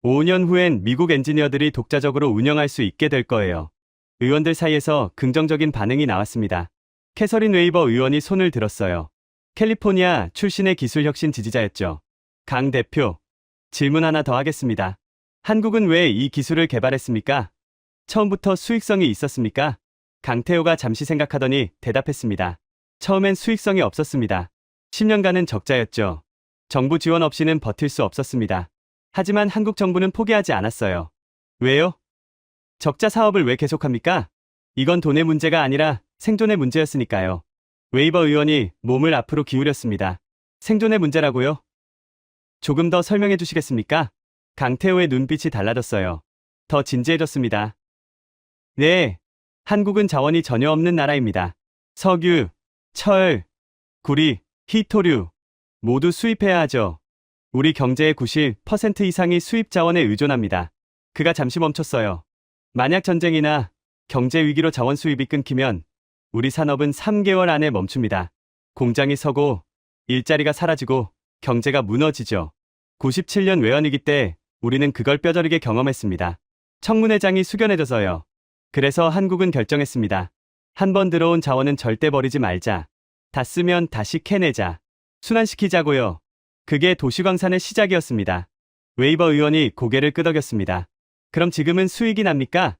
5년 후엔 미국 엔지니어들이 독자적으로 운영할 수 있게 될 거예요. 의원들 사이에서 긍정적인 반응이 나왔습니다. 캐서린 웨이버 의원이 손을 들었어요. 캘리포니아 출신의 기술혁신 지지자였죠. 강 대표, 질문 하나 더 하겠습니다. 한국은 왜 이 기술을 개발했습니까? 처음부터 수익성이 있었습니까? 강태호가 잠시 생각하더니 대답했습니다. 처음엔 수익성이 없었습니다. 10년간은 적자였죠. 정부 지원 없이는 버틸 수 없었습니다. 하지만 한국 정부는 포기하지 않았어요. 왜요? 적자 사업을 왜 계속합니까? 이건 돈의 문제가 아니라 생존의 문제였으니까요. 웨이버 의원이 몸을 앞으로 기울였습니다. 생존의 문제라고요? 조금 더 설명해 주시겠습니까? 강태호의 눈빛이 달라졌어요. 더 진지해졌습니다. 네, 한국은 자원이 전혀 없는 나라입니다. 석유, 철, 구리, 희토류 모두 수입해야 하죠. 우리 경제의 90% 이상이 수입 자원에 의존합니다. 그가 잠시 멈췄어요. 만약 전쟁이나 경제 위기로 자원 수입이 끊기면 우리 산업은 3개월 안에 멈춥니다. 공장이 서고 일자리가 사라지고 경제가 무너지죠. 97년 외환위기 때 우리는 그걸 뼈저리게 경험했습니다. 청문회장이 숙연해져서요. 그래서 한국은 결정했습니다. 한 번 들어온 자원은 절대 버리지 말자. 다 쓰면 다시 캐내자. 순환시키자고요. 그게 도시광산의 시작이었습니다. 웨이버 의원이 고개를 끄덕였습니다. 그럼 지금은 수익이 납니까?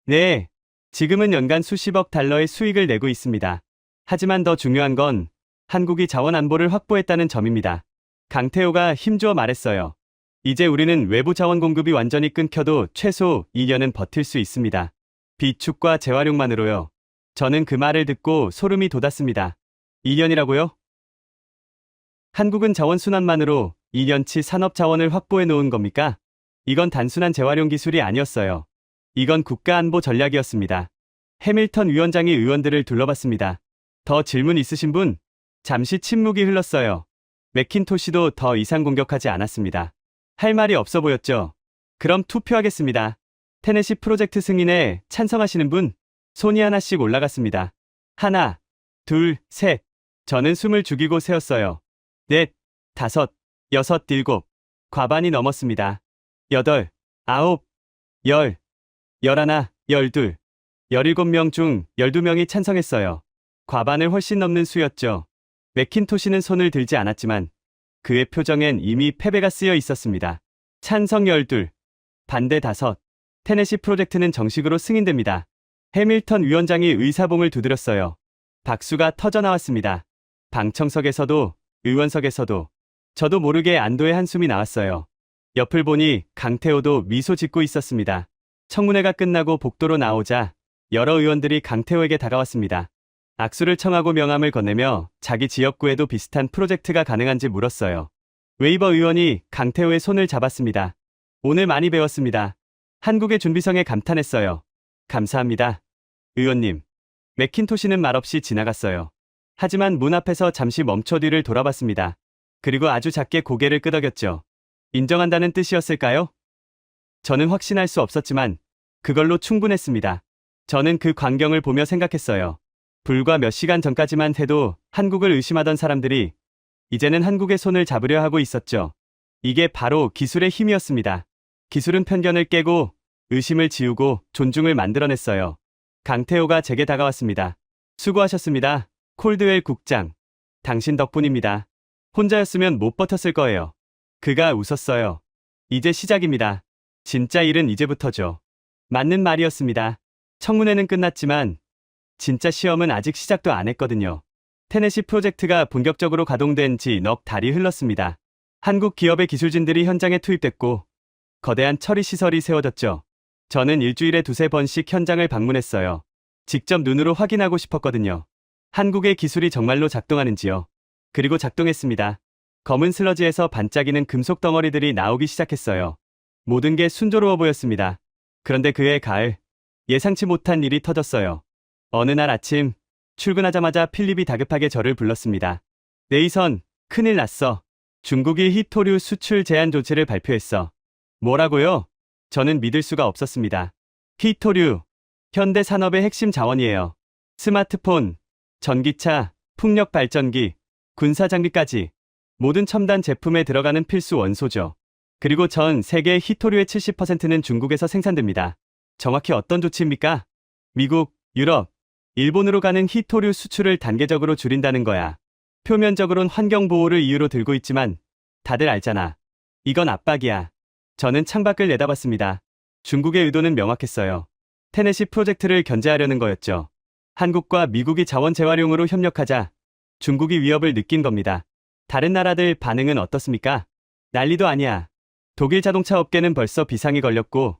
네. 지금은 연간 수십억 달러의 수익을 내고 있습니다. 하지만 더 중요한 건 한국이 자원 안보를 확보했다는 점입니다. 강태호가 힘주어 말했어요. 이제 우리는 외부 자원 공급이 완전히 끊겨도 최소 2년은 버틸 수 있습니다. 비축과 재활용만으로요. 저는 그 말을 듣고 소름이 돋았습니다. 2년이라고요? 한국은 자원 순환만으로 2년치 산업 자원을 확보해 놓은 겁니까? 이건 단순한 재활용 기술이 아니었어요. 이건 국가안보 전략이었습니다. 해밀턴 위원장이 의원들을 둘러봤습니다. 더 질문 있으신 분? 잠시 침묵이 흘렀어요. 맥킨토시도 더 이상 공격하지 않았습니다. 할 말이 없어 보였죠. 그럼 투표하겠습니다. 테네시 프로젝트 승인에 찬성하시는 분? 손이 하나씩 올라갔습니다. 하나, 둘, 셋. 저는 숨을 죽이고 세었어요. 넷, 다섯, 여섯, 일곱. 과반이 넘었습니다. 여덟, 아홉, 열, 열하나, 열둘. 17명 중 12명이 찬성했어요. 과반을 훨씬 넘는 수였죠. 맥킨토시는 손을 들지 않았지만 그의 표정엔 이미 패배가 쓰여 있었습니다. 찬성 12, 반대 5. 테네시 프로젝트는 정식으로 승인됩니다. 해밀턴 위원장이 의사봉을 두드렸어요. 박수가 터져나왔습니다. 방청석에서도 의원석에서도 저도 모르게 안도의 한숨이 나왔어요. 옆을 보니 강태호도 미소 짓고 있었습니다. 청문회가 끝나고 복도로 나오자 여러 의원들이 강태호에게 다가왔습니다. 악수를 청하고 명함을 건네며 자기 지역구에도 비슷한 프로젝트가 가능한지 물었어요. 웨이버 의원이 강태호의 손을 잡았습니다. 오늘 많이 배웠습니다. 한국의 준비성에 감탄했어요. 감사합니다. 의원님. 맥킨토시는 말없이 지나갔어요. 하지만 문 앞에서 잠시 멈춰 뒤를 돌아봤습니다. 그리고 아주 작게 고개를 끄덕였죠. 인정한다는 뜻이었을까요? 저는 확신할 수 없었지만 그걸로 충분했습니다. 저는 그 광경을 보며 생각했어요. 불과 몇 시간 전까지만 해도 한국을 의심하던 사람들이 이제는 한국의 손을 잡으려 하고 있었죠. 이게 바로 기술의 힘이었습니다. 기술은 편견을 깨고 의심을 지우고 존중을 만들어냈어요. 강태호가 제게 다가왔습니다. 수고하셨습니다. 콜드웰 국장. 당신 덕분입니다. 혼자였으면 못 버텼을 거예요. 그가 웃었어요. 이제 시작입니다. 진짜 일은 이제부터죠. 맞는 말이었습니다. 청문회는 끝났지만 진짜 시험은 아직 시작도 안 했거든요. 테네시 프로젝트가 본격적으로 가동된 지 넉 달이 흘렀습니다. 한국 기업의 기술진들이 현장에 투입됐고 거대한 처리 시설이 세워졌죠. 저는 일주일에 2~3번씩 현장을 방문했어요. 직접 눈으로 확인하고 싶었거든요. 한국의 기술이 정말로 작동하는지요. 그리고 작동했습니다. 검은 슬러지에서 반짝이는 금속 덩어리들이 나오기 시작했어요. 모든 게 순조로워 보였습니다. 그런데 그해 가을, 예상치 못한 일이 터졌어요. 어느 날 아침, 출근하자마자 필립이 다급하게 저를 불렀습니다. 네이선, 큰일 났어. 중국이 희토류 수출 제한 조치를 발표했어. 뭐라고요? 저는 믿을 수가 없었습니다. 희토류, 현대 산업의 핵심 자원이에요. 스마트폰, 전기차, 풍력 발전기, 군사 장비까지 모든 첨단 제품에 들어가는 필수 원소죠. 그리고 전 세계 희토류의 70%는 중국에서 생산됩니다. 정확히 어떤 조치입니까? 미국, 유럽, 일본으로 가는 희토류 수출을 단계적으로 줄인다는 거야. 표면적으론 환경보호를 이유로 들고 있지만 다들 알잖아. 이건 압박이야. 저는 창밖을 내다봤습니다. 중국의 의도는 명확했어요. 테네시 프로젝트를 견제하려는 거였죠. 한국과 미국이 자원 재활용으로 협력하자 중국이 위협을 느낀 겁니다. 다른 나라들 반응은 어떻습니까? 난리도 아니야. 독일 자동차 업계는 벌써 비상이 걸렸고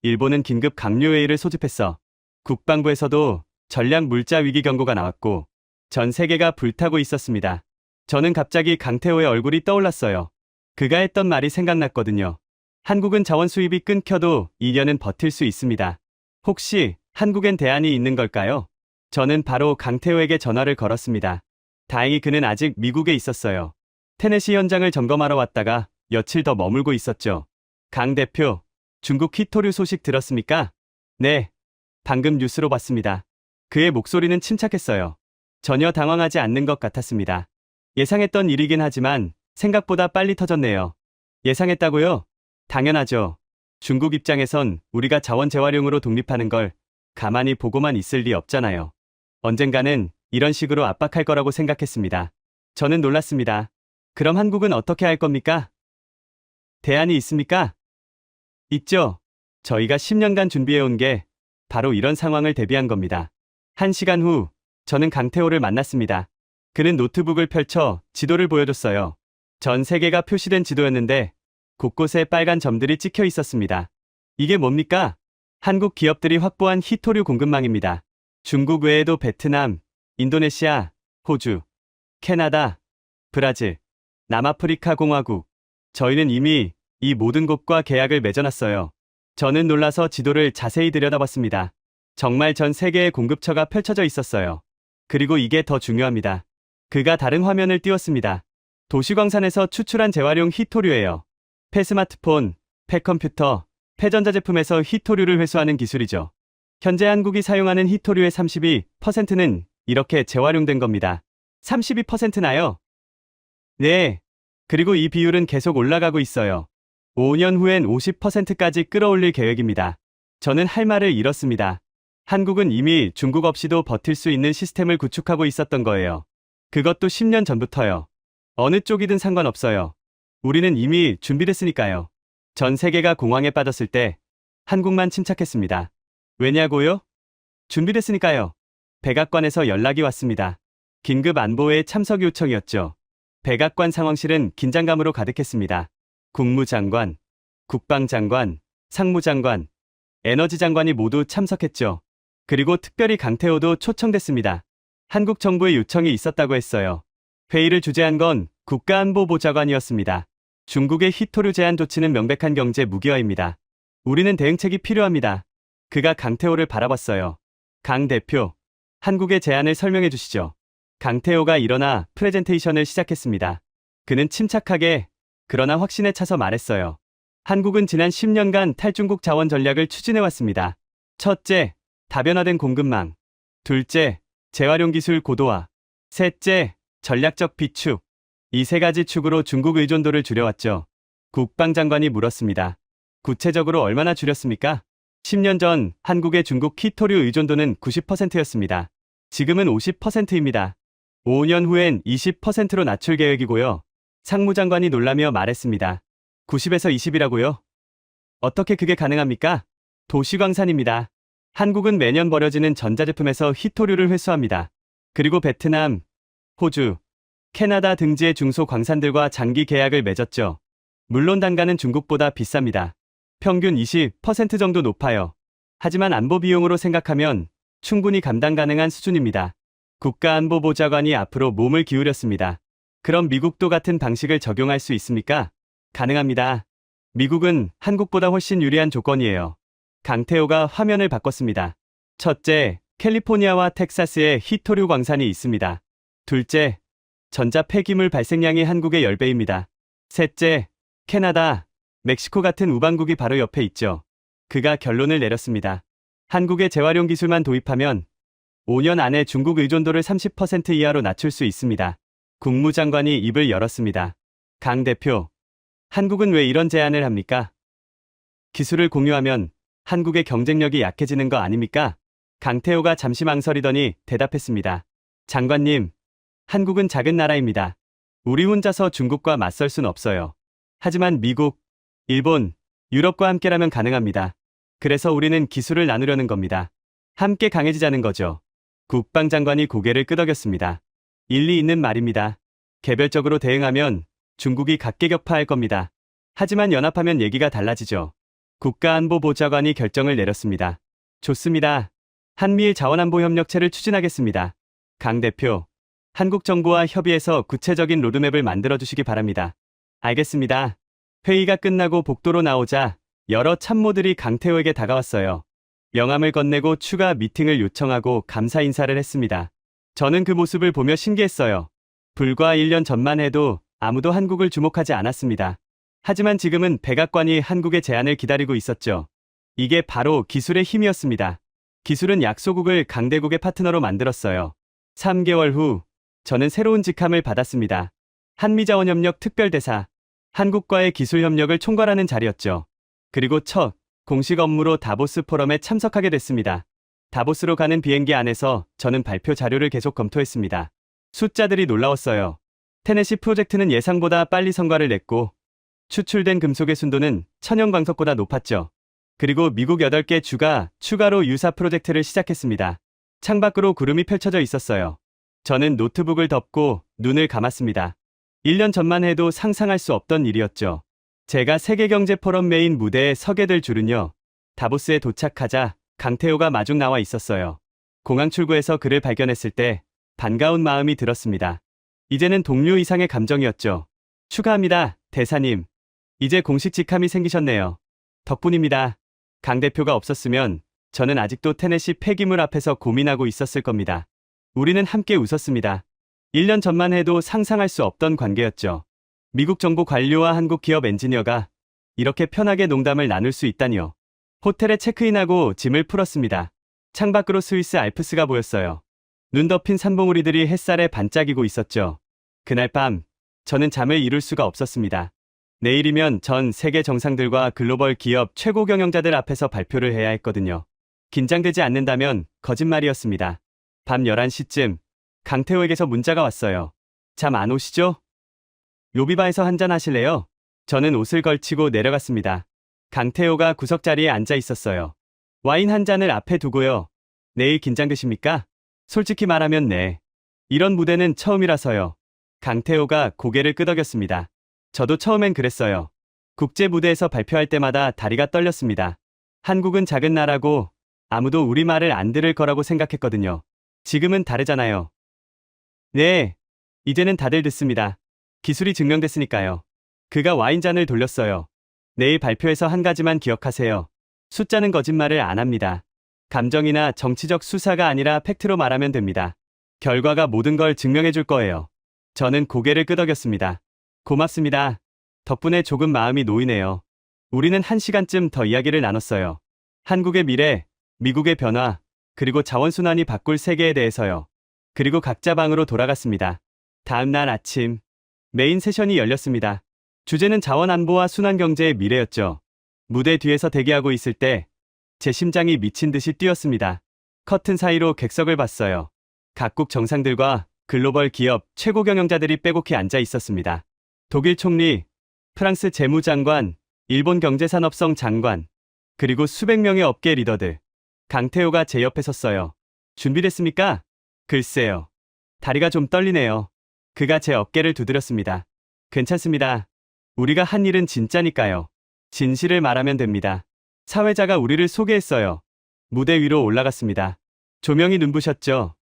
일본은 긴급 강요회의를 소집했어. 국방부에서도 전략 물자 위기 경고가 나왔고 전 세계가 불타고 있었습니다. 저는 갑자기 강태호의 얼굴이 떠올랐어요. 그가 했던 말이 생각났거든요. 한국은 자원 수입이 끊겨도 2년은 버틸 수 있습니다. 혹시 한국엔 대안이 있는 걸까요? 저는 바로 강태호에게 전화를 걸었습니다. 다행히 그는 아직 미국에 있었어요. 테네시 현장을 점검하러 왔다가 며칠 더 머물고 있었죠. 강 대표, 중국 히토류 소식 들었습니까? 네, 방금 뉴스로 봤습니다. 그의 목소리는 침착했어요. 전혀 당황하지 않는 것 같았습니다. 예상했던 일이긴 하지만 생각보다 빨리 터졌네요. 예상했다고요? 당연하죠. 중국 입장에선 우리가 자원 재활용으로 독립하는 걸 가만히 보고만 있을 리 없잖아요. 언젠가는 이런 식으로 압박할 거라고 생각했습니다. 저는 놀랐습니다. 그럼 한국은 어떻게 할 겁니까? 대안이 있습니까? 있죠. 저희가 10년간 준비해온 게 바로 이런 상황을 대비한 겁니다. 1시간 후, 저는 강태호를 만났습니다. 그는 노트북을 펼쳐 지도를 보여줬어요. 전 세계가 표시된 지도였는데 곳곳에 빨간 점들이 찍혀 있었습니다. 이게 뭡니까? 한국 기업들이 확보한 히토류 공급망입니다. 중국 외에도 베트남, 인도네시아, 호주, 캐나다, 브라질, 남아프리카 공화국. 저희는 이미 이 모든 곳과 계약을 맺어놨어요. 저는 놀라서 지도를 자세히 들여다봤습니다. 정말 전 세계의 공급처가 펼쳐져 있었어요. 그리고 이게 더 중요합니다. 그가 다른 화면을 띄웠습니다. 도시광산에서 추출한 재활용 히토류예요. 폐스마트폰, 폐컴퓨터, 폐전자제품에서 히토류를 회수하는 기술이죠. 현재 한국이 사용하는 히토류의 32%는 이렇게 재활용된 겁니다. 32%나요? 네. 그리고 이 비율은 계속 올라가고 있어요. 5년 후엔 50%까지 끌어올릴 계획입니다. 저는 할 말을 잃었습니다. 한국은 이미 중국 없이도 버틸 수 있는 시스템을 구축하고 있었던 거예요. 그것도 10년 전부터요. 어느 쪽이든 상관없어요. 우리는 이미 준비됐으니까요. 전 세계가 공황에 빠졌을 때 한국만 침착했습니다. 왜냐고요? 준비됐으니까요. 백악관에서 연락이 왔습니다. 긴급 안보회의 참석 요청이었죠. 백악관 상황실은 긴장감으로 가득했습니다. 국무장관, 국방장관, 상무장관, 에너지장관이 모두 참석했죠. 그리고 특별히 강태호도 초청됐습니다. 한국 정부의 요청이 있었다고 했어요. 회의를 주재한 건 국가안보보좌관이었습니다. 중국의 히토류 제한 조치는 명백한 경제 무기화입니다. 우리는 대응책이 필요합니다. 그가 강태호를 바라봤어요. 강 대표, 한국의 제안을 설명해 주시죠. 강태호가 일어나 프레젠테이션을 시작했습니다. 그는 침착하게 그러나 확신에 차서 말했어요. 한국은 지난 10년간 탈중국 자원 전략을 추진해왔습니다. 첫째, 다변화된 공급망. 둘째, 재활용 기술 고도화. 셋째, 전략적 비축. 이 세 가지 축으로 중국 의존도를 줄여왔죠. 국방장관이 물었습니다. 구체적으로 얼마나 줄였습니까? 10년 전 한국의 중국 히토류 의존도는 90%였습니다. 지금은 50%입니다. 5년 후엔 20%로 낮출 계획이고요. 상무장관이 놀라며 말했습니다. 90에서 20이라고요? 어떻게 그게 가능합니까? 도시광산입니다. 한국은 매년 버려지는 전자제품에서 히토류를 회수합니다. 그리고 베트남, 호주, 캐나다 등지의 중소광산들과 장기 계약을 맺었죠. 물론 단가는 중국보다 비쌉니다. 평균 20% 정도 높아요. 하지만 안보 비용으로 생각하면 충분히 감당 가능한 수준입니다. 국가안보보좌관이 앞으로 몸을 기울였습니다. 그럼 미국도 같은 방식을 적용할 수 있습니까? 가능합니다. 미국은 한국보다 훨씬 유리한 조건이에요. 강태호가 화면을 바꿨습니다. 첫째, 캘리포니아와 텍사스에 히토류 광산이 있습니다. 둘째, 전자 폐기물 발생량이 한국의 10배입니다. 셋째, 캐나다, 멕시코 같은 우방국이 바로 옆에 있죠. 그가 결론을 내렸습니다. 한국의 재활용 기술만 도입하면 5년 안에 중국 의존도를 30% 이하로 낮출 수 있습니다. 국무장관이 입을 열었습니다. 강 대표, 한국은 왜 이런 제안을 합니까? 기술을 공유하면 한국의 경쟁력이 약해지는 거 아닙니까? 강태호가 잠시 망설이더니 대답했습니다. 장관님, 한국은 작은 나라입니다. 우리 혼자서 중국과 맞설 순 없어요. 하지만 미국, 일본, 유럽과 함께라면 가능합니다. 그래서 우리는 기술을 나누려는 겁니다. 함께 강해지자는 거죠. 국방장관이 고개를 끄덕였습니다. 일리 있는 말입니다. 개별적으로 대응하면 중국이 각계격파할 겁니다. 하지만 연합하면 얘기가 달라지죠. 국가안보보좌관이 결정을 내렸습니다. 좋습니다. 한미일 자원안보협력체를 추진하겠습니다. 강 대표, 한국 정부와 협의해서 구체적인 로드맵을 만들어 주시기 바랍니다. 알겠습니다. 회의가 끝나고 복도로 나오자 여러 참모들이 강태호에게 다가왔어요. 명함을 건네고 추가 미팅을 요청하고 감사 인사를 했습니다. 저는 그 모습을 보며 신기했어요. 불과 1년 전만 해도 아무도 한국을 주목하지 않았습니다. 하지만 지금은 백악관이 한국의 제안을 기다리고 있었죠. 이게 바로 기술의 힘이었습니다. 기술은 약소국을 강대국의 파트너로 만들었어요. 3개월 후 저는 새로운 직함을 받았습니다. 한미자원협력 특별대사, 한국과의 기술협력을 총괄하는 자리였죠. 그리고 첫 공식 업무로 다보스 포럼에 참석하게 됐습니다. 다보스로 가는 비행기 안에서 저는 발표 자료를 계속 검토했습니다. 숫자들이 놀라웠어요. 테네시 프로젝트는 예상보다 빨리 성과를 냈고 추출된 금속의 순도는 천연광석보다 높았죠. 그리고 미국 8개 주가 추가로 유사 프로젝트를 시작했습니다. 창밖으로 구름이 펼쳐져 있었어요. 저는 노트북을 덮고 눈을 감았습니다. 1년 전만 해도 상상할 수 없던 일이었죠. 제가 세계경제포럼 메인 무대에 서게 될 줄은요. 다보스에 도착하자 강태호가 마중 나와 있었어요. 공항 출구에서 그를 발견했을 때 반가운 마음이 들었습니다. 이제는 동료 이상의 감정이었죠. 축하합니다, 대사님. 이제 공식 직함이 생기셨네요. 덕분입니다. 강 대표가 없었으면 저는 아직도 테네시 폐기물 앞에서 고민하고 있었을 겁니다. 우리는 함께 웃었습니다. 1년 전만 해도 상상할 수 없던 관계였죠. 미국 정부 관료와 한국 기업 엔지니어가 이렇게 편하게 농담을 나눌 수 있다니요. 호텔에 체크인하고 짐을 풀었습니다. 창밖으로 스위스 알프스가 보였어요. 눈 덮인 산봉우리들이 햇살에 반짝이고 있었죠. 그날 밤 저는 잠을 이룰 수가 없었습니다. 내일이면 전 세계 정상들과 글로벌 기업 최고 경영자들 앞에서 발표를 해야 했거든요. 긴장되지 않는다면 거짓말이었습니다. 밤 11시쯤 강태호에게서 문자가 왔어요. 잠 안 오시죠? 요비바에서 한잔 하실래요? 저는 옷을 걸치고 내려갔습니다. 강태호가 구석자리에 앉아 있었어요. 와인 한 잔을 앞에 두고요. 내일 긴장되십니까? 솔직히 말하면 네. 이런 무대는 처음이라서요. 강태호가 고개를 끄덕였습니다. 저도 처음엔 그랬어요. 국제 무대에서 발표할 때마다 다리가 떨렸습니다. 한국은 작은 나라고 아무도 우리 말을 안 들을 거라고 생각했거든요. 지금은 다르잖아요. 네, 이제는 다들 듣습니다. 기술이 증명됐으니까요. 그가 와인잔을 돌렸어요. 내일 발표에서 한 가지만 기억하세요. 숫자는 거짓말을 안 합니다. 감정이나 정치적 수사가 아니라 팩트로 말하면 됩니다. 결과가 모든 걸 증명해 줄 거예요. 저는 고개를 끄덕였습니다. 고맙습니다. 덕분에 조금 마음이 놓이네요. 우리는 1시간쯤 더 이야기를 나눴어요. 한국의 미래, 미국의 변화, 그리고 자원순환이 바꿀 세계에 대해서요. 그리고 각자 방으로 돌아갔습니다. 다음 날 아침, 메인 세션이 열렸습니다. 주제는 자원안보와 순환경제의 미래였죠. 무대 뒤에서 대기하고 있을 때 제 심장이 미친 듯이 뛰었습니다. 커튼 사이로 객석을 봤어요. 각국 정상들과 글로벌 기업 최고 경영자들이 빼곡히 앉아 있었습니다. 독일 총리, 프랑스 재무장관, 일본 경제산업성 장관, 그리고 수백 명의 업계 리더들. 강태호가 제 옆에 섰어요. 준비됐습니까? 글쎄요. 다리가 좀 떨리네요. 그가 제 어깨를 두드렸습니다. 괜찮습니다. 우리가 한 일은 진짜니까요. 진실을 말하면 됩니다. 사회자가 우리를 소개했어요. 무대 위로 올라갔습니다. 조명이 눈부셨죠.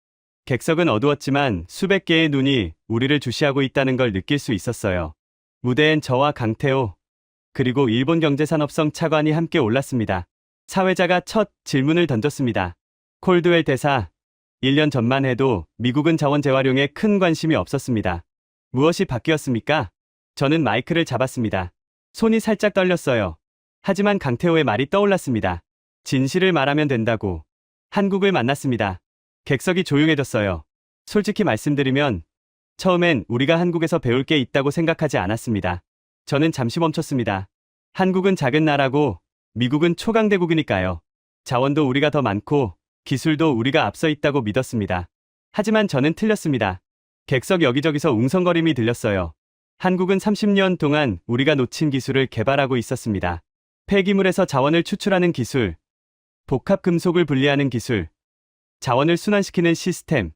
객석은 어두웠지만 수백 개의 눈이 우리를 주시하고 있다는 걸 느낄 수 있었어요. 무대엔 저와 강태호, 그리고 일본 경제산업성 차관이 함께 올랐습니다. 사회자가 첫 질문을 던졌습니다. 콜드웰 대사, 1년 전만 해도 미국은 자원 재활용에 큰 관심이 없었습니다. 무엇이 바뀌었습니까? 저는 마이크를 잡았습니다. 손이 살짝 떨렸어요. 하지만 강태호의 말이 떠올랐습니다. 진실을 말하면 된다고. 한국을 만났습니다. 객석이 조용해졌어요. 솔직히 말씀드리면 처음엔 우리가 한국에서 배울 게 있다고 생각하지 않았습니다. 저는 잠시 멈췄습니다. 한국은 작은 나라고 미국은 초강대국이니까요. 자원도 우리가 더 많고 기술도 우리가 앞서 있다고 믿었습니다. 하지만 저는 틀렸습니다. 객석 여기저기서 웅성거림이 들렸어요. 한국은 30년 동안 우리가 놓친 기술을 개발하고 있었습니다. 폐기물에서 자원을 추출하는 기술, 복합 금속을 분리하는 기술, 자원을 순환시키는 시스템,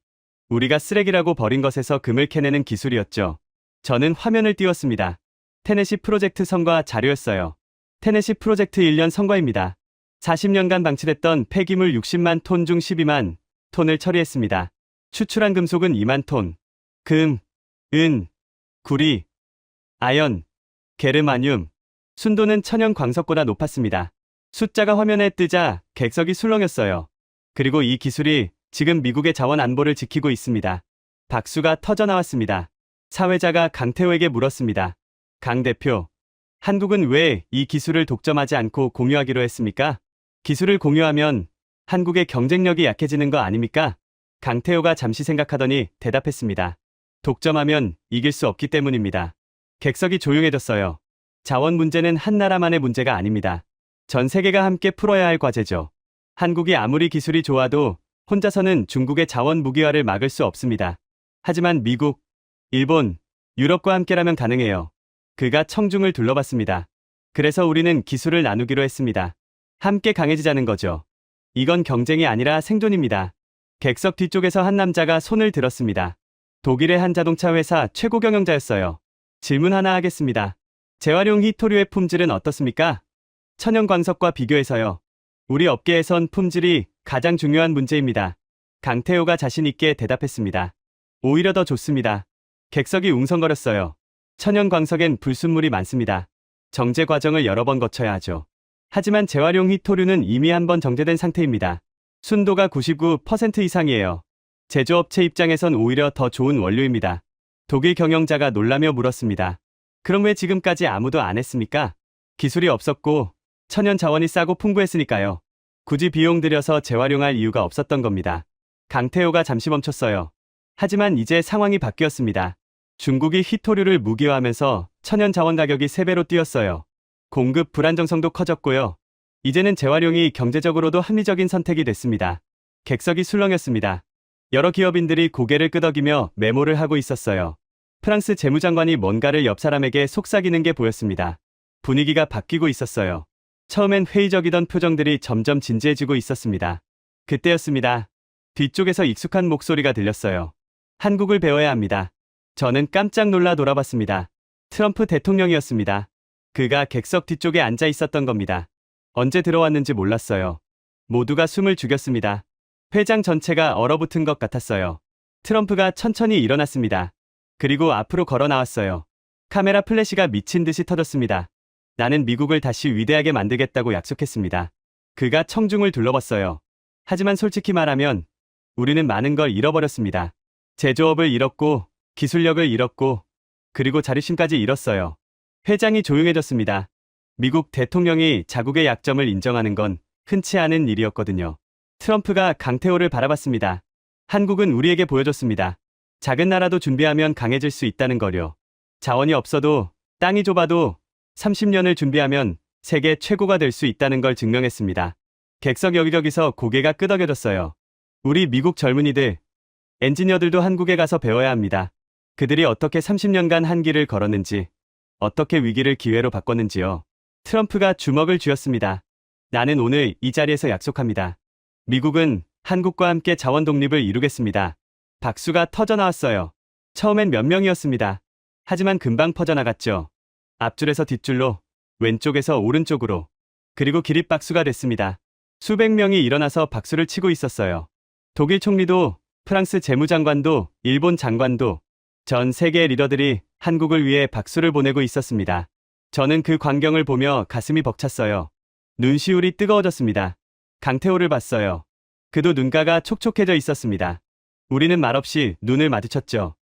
우리가 쓰레기라고 버린 것에서 금을 캐내는 기술이었죠. 저는 화면을 띄웠습니다. 테네시 프로젝트 성과 자료였어요. 테네시 프로젝트 1년 성과입니다. 40년간 방치됐던 폐기물 60만 톤 중 12만 톤을 처리했습니다. 추출한 금속은 2만 톤, 금, 은, 구리, 아연, 게르마늄, 순도는 천연 광석보다 높았습니다. 숫자가 화면에 뜨자 객석이 술렁였어요. 그리고 이 기술이 지금 미국의 자원 안보를 지키고 있습니다. 박수가 터져 나왔습니다. 사회자가 강태호에게 물었습니다. 강 대표, 한국은 왜 이 기술을 독점하지 않고 공유하기로 했습니까? 기술을 공유하면 한국의 경쟁력이 약해지는 거 아닙니까? 강태호가 잠시 생각하더니 대답했습니다. 독점하면 이길 수 없기 때문입니다. 객석이 조용해졌어요. 자원 문제는 한 나라만의 문제가 아닙니다. 전 세계가 함께 풀어야 할 과제죠. 한국이 아무리 기술이 좋아도 혼자서는 중국의 자원 무기화를 막을 수 없습니다. 하지만 미국, 일본, 유럽과 함께라면 가능해요. 그가 청중을 둘러봤습니다. 그래서 우리는 기술을 나누기로 했습니다. 함께 강해지자는 거죠. 이건 경쟁이 아니라 생존입니다. 객석 뒤쪽에서 한 남자가 손을 들었습니다. 독일의 한 자동차 회사 최고 경영자였어요. 질문 하나 하겠습니다. 재활용 히토류의 품질은 어떻습니까? 천연 광석과 비교해서요. 우리 업계에선 품질이 가장 중요한 문제입니다. 강태호가 자신 있게 대답했습니다. 오히려 더 좋습니다. 객석이 웅성거렸어요. 천연 광석엔 불순물이 많습니다. 정제 과정을 여러 번 거쳐야 하죠. 하지만 재활용 히토류는 이미 한 번 정제된 상태입니다. 순도가 99% 이상이에요. 제조업체 입장에선 오히려 더 좋은 원료입니다. 독일 경영자가 놀라며 물었습니다. 그럼 왜 지금까지 아무도 안 했습니까? 기술이 없었고 천연 자원이 싸고 풍부했으니까요. 굳이 비용 들여서 재활용할 이유가 없었던 겁니다. 강태호가 잠시 멈췄어요. 하지만 이제 상황이 바뀌었습니다. 중국이 히토류를 무기화하면서 천연 자원 가격이 3배로 뛰었어요. 공급 불안정성도 커졌고요. 이제는 재활용이 경제적으로도 합리적인 선택이 됐습니다. 객석이 술렁였습니다. 여러 기업인들이 고개를 끄덕이며 메모를 하고 있었어요. 프랑스 재무장관이 뭔가를 옆 사람에게 속삭이는 게 보였습니다. 분위기가 바뀌고 있었어요. 처음엔 회의적이던 표정들이 점점 진지해지고 있었습니다. 그때였습니다. 뒤쪽에서 익숙한 목소리가 들렸어요. 한국을 배워야 합니다. 저는 깜짝 놀라 돌아봤습니다. 트럼프 대통령이었습니다. 그가 객석 뒤쪽에 앉아 있었던 겁니다. 언제 들어왔는지 몰랐어요. 모두가 숨을 죽였습니다. 회장 전체가 얼어붙은 것 같았어요. 트럼프가 천천히 일어났습니다. 그리고 앞으로 걸어 나왔어요. 카메라 플래시가 미친 듯이 터졌습니다. 나는 미국을 다시 위대하게 만들겠다고 약속했습니다. 그가 청중을 둘러봤어요. 하지만 솔직히 말하면 우리는 많은 걸 잃어버렸습니다. 제조업을 잃었고 기술력을 잃었고 그리고 자립심까지 잃었어요. 회장이 조용해졌습니다. 미국 대통령이 자국의 약점을 인정하는 건 흔치 않은 일이었거든요. 트럼프가 강태호를 바라봤습니다. 한국은 우리에게 보여줬습니다. 작은 나라도 준비하면 강해질 수 있다는 거요. 자원이 없어도 땅이 좁아도 30년을 준비하면 세계 최고가 될 수 있다는 걸 증명했습니다. 객석 여기저기서 고개가 끄덕여졌어요. 우리 미국 젊은이들, 엔지니어들도 한국에 가서 배워야 합니다. 그들이 어떻게 30년간 한 길을 걸었는지, 어떻게 위기를 기회로 바꿨는지요. 트럼프가 주먹을 쥐었습니다. 나는 오늘 이 자리에서 약속합니다. 미국은 한국과 함께 자원 독립을 이루겠습니다. 박수가 터져 나왔어요. 처음엔 몇 명이었습니다. 하지만 금방 퍼져나갔죠. 앞줄에서 뒷줄로, 왼쪽에서 오른쪽으로, 그리고 기립박수가 됐습니다. 수백 명이 일어나서 박수를 치고 있었어요. 독일 총리도, 프랑스 재무장관도, 일본 장관도, 전 세계 리더들이 한국을 위해 박수를 보내고 있었습니다. 저는 그 광경을 보며 가슴이 벅찼어요. 눈시울이 뜨거워졌습니다. 강태호를 봤어요. 그도 눈가가 촉촉해져 있었습니다. 우리는 말없이 눈을 마주쳤죠.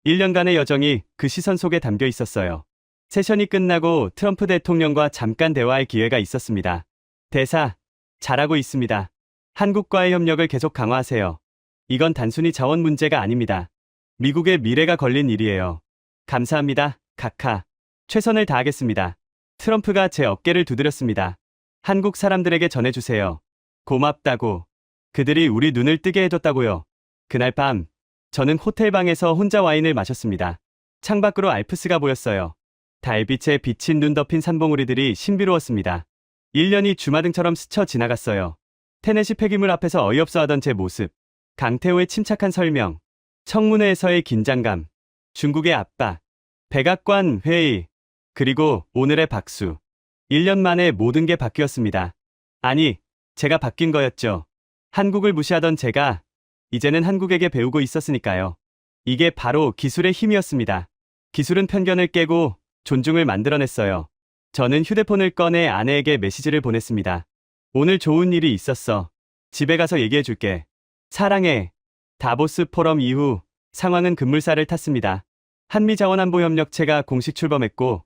1년간의 여정이 그 시선 속에 담겨 있었어요. 세션이 끝나고 트럼프 대통령과 잠깐 대화할 기회가 있었습니다. 대사, 잘하고 있습니다. 한국과의 협력을 계속 강화하세요. 이건 단순히 자원 문제가 아닙니다. 미국의 미래가 걸린 일이에요. 감사합니다, 카카. 최선을 다하겠습니다. 트럼프가 제 어깨를 두드렸습니다. 한국 사람들에게 전해주세요. 고맙다고. 그들이 우리 눈을 뜨게 해줬다고요. 그날 밤, 저는 호텔방에서 혼자 와인을 마셨습니다. 창밖으로 알프스가 보였어요. 달빛에 비친 눈 덮인 산봉우리들이 신비로웠습니다. 1년이 주마등처럼 스쳐 지나갔어요. 테네시 폐기물 앞에서 어이없어하던 제 모습, 강태호의 침착한 설명, 청문회에서의 긴장감, 중국의 압박, 백악관 회의, 그리고 오늘의 박수. 1년 만에 모든 게 바뀌었습니다. 아니, 제가 바뀐 거였죠. 한국을 무시하던 제가 이제는 한국에게 배우고 있었으니까요. 이게 바로 기술의 힘이었습니다. 기술은 편견을 깨고 존중을 만들어냈어요. 저는 휴대폰을 꺼내 아내에게 메시지를 보냈습니다. 오늘 좋은 일이 있었어. 집에 가서 얘기해 줄게. 사랑해. 다보스 포럼 이후 상황은 급물살을 탔습니다. 한미자원안보협력체가 공식 출범했고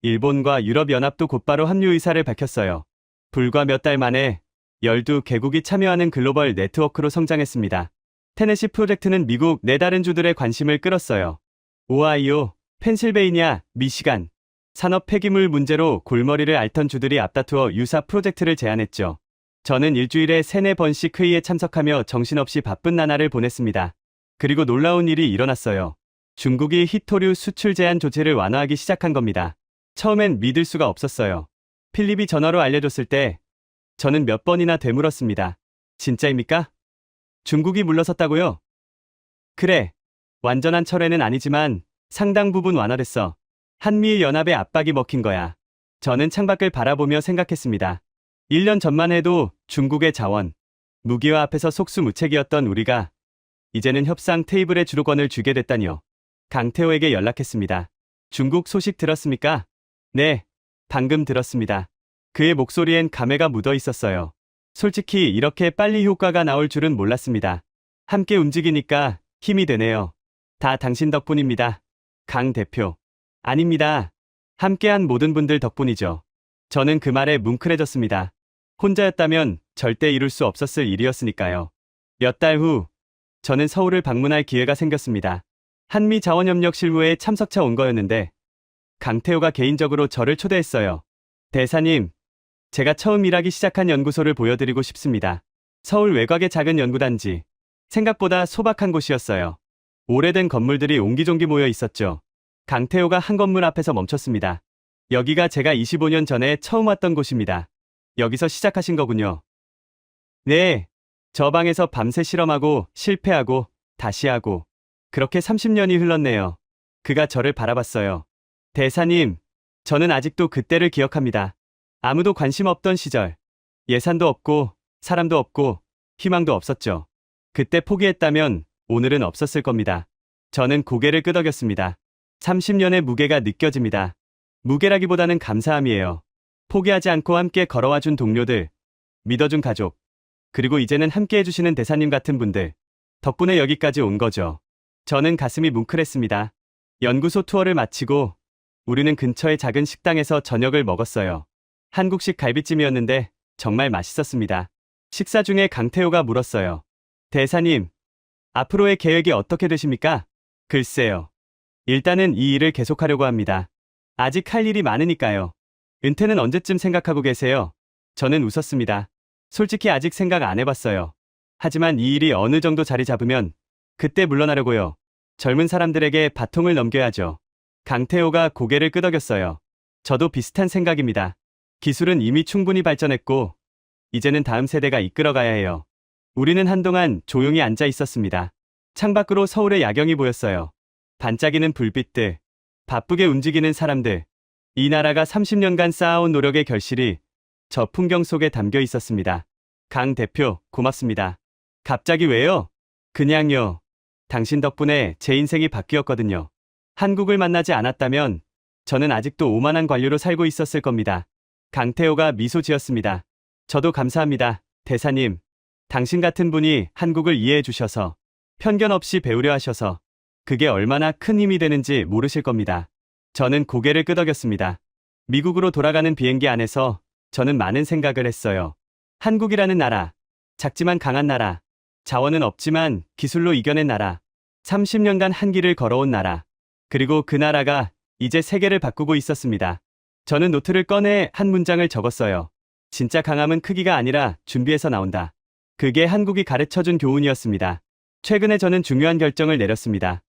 일본과 유럽연합도 곧바로 합류 의사를 밝혔어요. 불과 몇 달 만에 12개국이 참여하는 글로벌 네트워크로 성장했습니다. 테네시 프로젝트는 미국 네 다른 주들의 관심을 끌었어요. 오하이오, 펜실베이니아, 미시간. 산업 폐기물 문제로 골머리를 앓던 주들이 앞다투어 유사 프로젝트를 제안했죠. 저는 일주일에 3-4번씩 회의에 참석하며 정신없이 바쁜 나날을 보냈습니다. 그리고 놀라운 일이 일어났어요. 중국이 히토류 수출 제한 조치를 완화하기 시작한 겁니다. 처음엔 믿을 수가 없었어요. 필립이 전화로 알려줬을 때 저는 몇 번이나 되물었습니다. 진짜입니까? 중국이 물러섰다고요? 그래. 완전한 철회는 아니지만 상당 부분 완화됐어. 한미일 연합의 압박이 먹힌 거야. 저는 창밖을 바라보며 생각했습니다. 1년 전만 해도 중국의 자원, 무기화 앞에서 속수무책이었던 우리가 이제는 협상 테이블의 주도권을 쥐게 됐다니요. 강태호에게 연락했습니다. 중국 소식 들었습니까? 네, 방금 들었습니다. 그의 목소리엔 감회가 묻어 있었어요. 솔직히 이렇게 빨리 효과가 나올 줄은 몰랐습니다. 함께 움직이니까 힘이 되네요. 다 당신 덕분입니다. 강 대표. 아닙니다. 함께한 모든 분들 덕분이죠. 저는 그 말에 뭉클해졌습니다. 혼자였다면 절대 이룰 수 없었을 일이었으니까요. 몇 달 후, 저는 서울을 방문할 기회가 생겼습니다. 한미자원협력 실무회에 참석차 온 거였는데 강태호가 개인적으로 저를 초대했어요. 대사님, 제가 처음 일하기 시작한 연구소를 보여드리고 싶습니다. 서울 외곽의 작은 연구단지. 생각보다 소박한 곳이었어요. 오래된 건물들이 옹기종기 모여 있었죠. 강태호가 한 건물 앞에서 멈췄습니다. 여기가 제가 25년 전에 처음 왔던 곳입니다. 여기서 시작하신 거군요. 네. 저 방에서 밤새 실험하고 실패하고 다시 하고 그렇게 30년이 흘렀네요. 그가 저를 바라봤어요. 대사님, 저는 아직도 그때를 기억합니다. 아무도 관심 없던 시절. 예산도 없고 사람도 없고 희망도 없었죠. 그때 포기했다면 오늘은 없었을 겁니다. 저는 고개를 끄덕였습니다. 30년의 무게가 느껴집니다. 무게라기보다는 감사함이에요. 포기하지 않고 함께 걸어와준 동료들, 믿어준 가족, 그리고 이제는 함께 해주시는 대사님 같은 분들 덕분에 여기까지 온 거죠. 저는 가슴이 뭉클했습니다. 연구소 투어를 마치고 우리는 근처의 작은 식당에서 저녁을 먹었어요. 한국식 갈비찜이었는데 정말 맛있었습니다. 식사 중에 강태호가 물었어요. 대사님, 앞으로의 계획이 어떻게 되십니까? 글쎄요. 일단은 이 일을 계속하려고 합니다. 아직 할 일이 많으니까요. 은퇴는 언제쯤 생각하고 계세요? 저는 웃었습니다. 솔직히 아직 생각 안 해봤어요. 하지만 이 일이 어느 정도 자리 잡으면 그때 물러나려고요. 젊은 사람들에게 바통을 넘겨야죠. 강태호가 고개를 끄덕였어요. 저도 비슷한 생각입니다. 기술은 이미 충분히 발전했고 이제는 다음 세대가 이끌어가야 해요. 우리는 한동안 조용히 앉아 있었습니다. 창밖으로 서울의 야경이 보였어요. 반짝이는 불빛들, 바쁘게 움직이는 사람들. 이 나라가 30년간 쌓아온 노력의 결실이 저 풍경 속에 담겨 있었습니다. 강 대표, 고맙습니다. 갑자기 왜요? 그냥요. 당신 덕분에 제 인생이 바뀌었거든요. 한국을 만나지 않았다면 저는 아직도 오만한 관료로 살고 있었을 겁니다. 강태호가 미소 지었습니다. 저도 감사합니다, 대사님. 당신 같은 분이 한국을 이해해 주셔서, 편견 없이 배우려 하셔서 그게 얼마나 큰 힘이 되는지 모르실 겁니다. 저는 고개를 끄덕였습니다. 미국으로 돌아가는 비행기 안에서 저는 많은 생각을 했어요. 한국이라는 나라, 작지만 강한 나라, 자원은 없지만 기술로 이겨낸 나라, 30년간 한 길을 걸어온 나라, 그리고 그 나라가 이제 세계를 바꾸고 있었습니다. 저는 노트를 꺼내 한 문장을 적었어요. 진짜 강함은 크기가 아니라 준비해서 나온다. 그게 한국이 가르쳐준 교훈이었습니다. 최근에 저는 중요한 결정을 내렸습니다.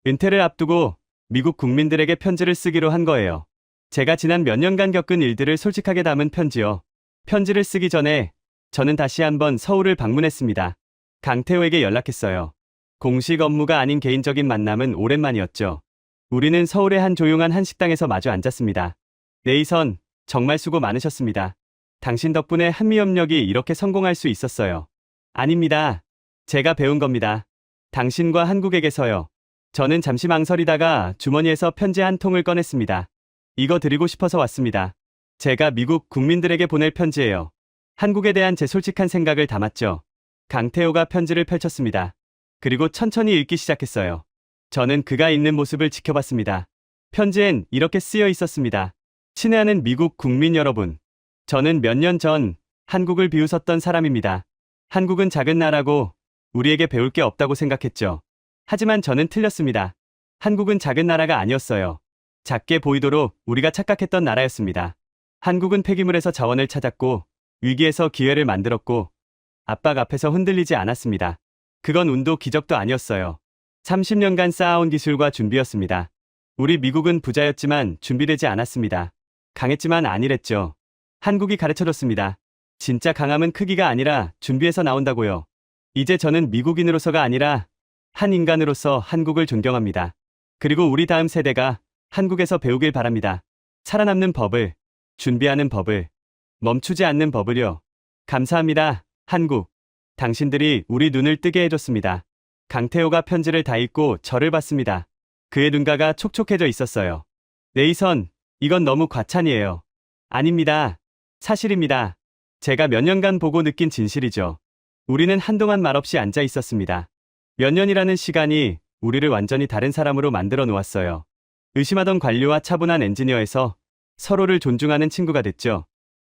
은퇴를 앞두고 미국 국민들에게 편지를 쓰기로 한 거예요. 제가 지난 몇 년간 겪은 일들을 솔직하게 담은 편지요. 편지를 쓰기 전에 저는 다시 한번 서울을 방문했습니다. 강태호에게 연락했어요. 공식 업무가 아닌 개인적인 만남은 오랜만이었죠. 우리는 서울의 한 조용한 한식당에서 마주 앉았습니다. 네이선, 정말 수고 많으셨습니다. 당신 덕분에 한미협력이 이렇게 성공할 수 있었어요. 아닙니다. 제가 배운 겁니다. 당신과 한국에게서요. 저는 잠시 망설이다가 주머니에서 편지 한 통을 꺼냈습니다. 이거 드리고 싶어서 왔습니다. 제가 미국 국민들에게 보낼 편지예요. 한국에 대한 제 솔직한 생각을 담았죠. 강태호가 편지를 펼쳤습니다. 그리고 천천히 읽기 시작했어요. 저는 그가 읽는 모습을 지켜봤습니다. 편지엔 이렇게 쓰여 있었습니다. 친애하는 미국 국민 여러분. 저는 몇 년 전 한국을 비웃었던 사람입니다. 한국은 작은 나라고 우리에게 배울 게 없다고 생각했죠. 하지만 저는 틀렸습니다. 한국은 작은 나라가 아니었어요. 작게 보이도록 우리가 착각했던 나라였습니다. 한국은 폐기물에서 자원을 찾았고 위기에서 기회를 만들었고 압박 앞에서 흔들리지 않았습니다. 그건 운도 기적도 아니었어요. 30년간 쌓아온 기술과 준비였습니다. 우리 미국은 부자였지만 준비되지 않았습니다. 강했지만 안일했죠. 한국이 가르쳐줬습니다. 진짜 강함은 크기가 아니라 준비에서 나온다고요. 이제 저는 미국인으로서가 아니라 한 인간으로서 한국을 존경합니다. 그리고 우리 다음 세대가 한국에서 배우길 바랍니다. 살아남는 법을, 준비하는 법을, 멈추지 않는 법을요. 감사합니다, 한국. 당신들이 우리 눈을 뜨게 해줬습니다. 강태호가 편지를 다 읽고 저를 봤습니다. 그의 눈가가 촉촉해져 있었어요. 네이선, 이건 너무 과찬이에요. 아닙니다. 사실입니다. 제가 몇 년간 보고 느낀 진실이죠. 우리는 한동안 말없이 앉아 있었습니다. 몇 년이라는 시간이 우리를 완전히 다른 사람으로 만들어 놓았어요. 의심하던 관료와 차분한 엔지니어에서 서로를 존중하는 친구가 됐죠.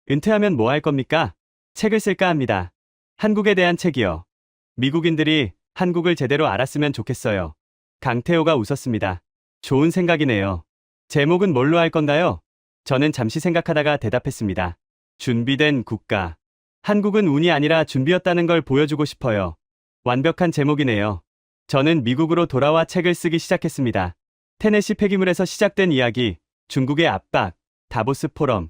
은퇴하면 뭐 할 겁니까? 책을 쓸까 합니다. 한국에 대한 책이요. 미국인들이 한국을 제대로 알았으면 좋겠어요. 강태호가 웃었습니다. 좋은 생각이네요. 제목은 뭘로 할 건가요? 저는 잠시 생각하다가 대답했습니다. 준비된 국가. 한국은 운이 아니라 준비였다는 걸 보여주고 싶어요. 완벽한 제목이네요. 저는 미국으로 돌아와 책을 쓰기 시작했습니다. 테네시 폐기물에서 시작된 이야기, 중국의 압박, 다보스 포럼,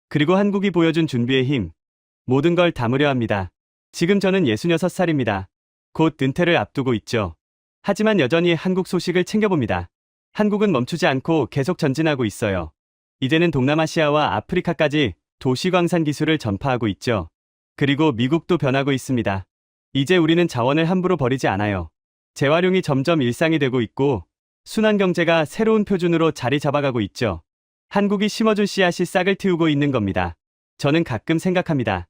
그리고 한국이 보여준 준비의 힘. 모든 걸 담으려 합니다. 지금 저는 66살입니다. 곧 은퇴를 앞두고 있죠. 하지만 여전히 한국 소식을 챙겨봅니다. 한국은 멈추지 않고 계속 전진하고 있어요. 이제는 동남아시아와 아프리카까지 도시광산 기술을 전파하고 있죠. 그리고 미국도 변하고 있습니다. 이제 우리는 자원을 함부로 버리지 않아요. 재활용이 점점 일상이 되고 있고 순환경제가 새로운 표준으로 자리 잡아가고 있죠. 한국이 심어준 씨앗이 싹을 틔우고 있는 겁니다. 저는 가끔 생각합니다.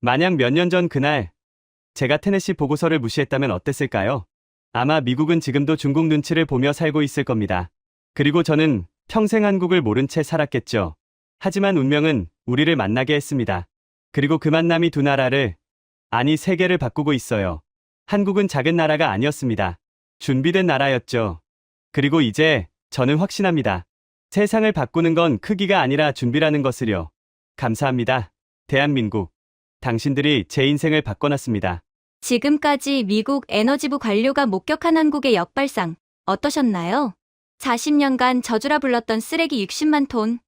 만약 몇 년 전 그날 제가 테네시 보고서를 무시했다면 어땠을까요? 아마 미국은 지금도 중국 눈치를 보며 살고 있을 겁니다. 그리고 저는 평생 한국을 모른 채 살았겠죠. 하지만 운명은 우리를 만나게 했습니다. 그리고 그 만남이 두 나라를, 아니 세계를 바꾸고 있어요. 한국은 작은 나라가 아니었습니다. 준비된 나라였죠. 그리고 이제 저는 확신합니다. 세상을 바꾸는 건 크기가 아니라 준비라는 것을요. 감사합니다. 대한민국. 당신들이 제 인생을 바꿔놨습니다. 지금까지 미국 에너지부 관료가 목격한 한국의 역발상 어떠셨나요? 40년간 저주라 불렀던 쓰레기 60만 톤.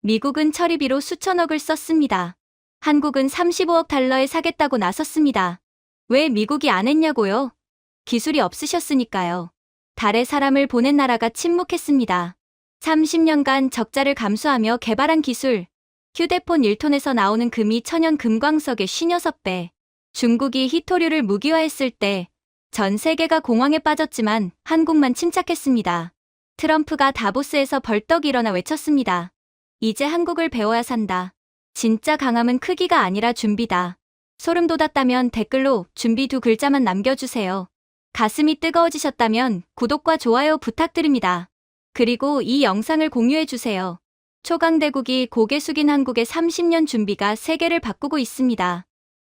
미국은 처리비로 수천억을 썼습니다. 한국은 35억 달러에 사겠다고 나섰습니다. 왜 미국이 안 했냐고요? 기술이 없으셨으니까요. 달에 사람을 보낸 나라가 침묵했습니다. 30년간 적자를 감수하며 개발한 기술. 휴대폰 1톤에서 나오는 금이 천연 금광석의 56배. 중국이 히토류를 무기화했을 때 전 세계가 공황에 빠졌지만 한국만 침착했습니다. 트럼프가 다보스에서 벌떡 일어나 외쳤습니다. 이제 한국을 배워야 산다. 진짜 강함은 크기가 아니라 준비다. 소름 돋았다면 댓글로 준비 두 글자만 남겨주세요. 가슴이 뜨거워지셨다면 구독과 좋아요 부탁드립니다. 그리고 이 영상을 공유해주세요. 초강대국이 고개 숙인 한국의 30년 준비가 세계를 바꾸고 있습니다.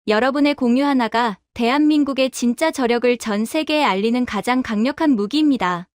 여러분의 공유 하나가 대한민국의 진짜 저력을 전 세계에 알리는 가장 강력한 무기입니다.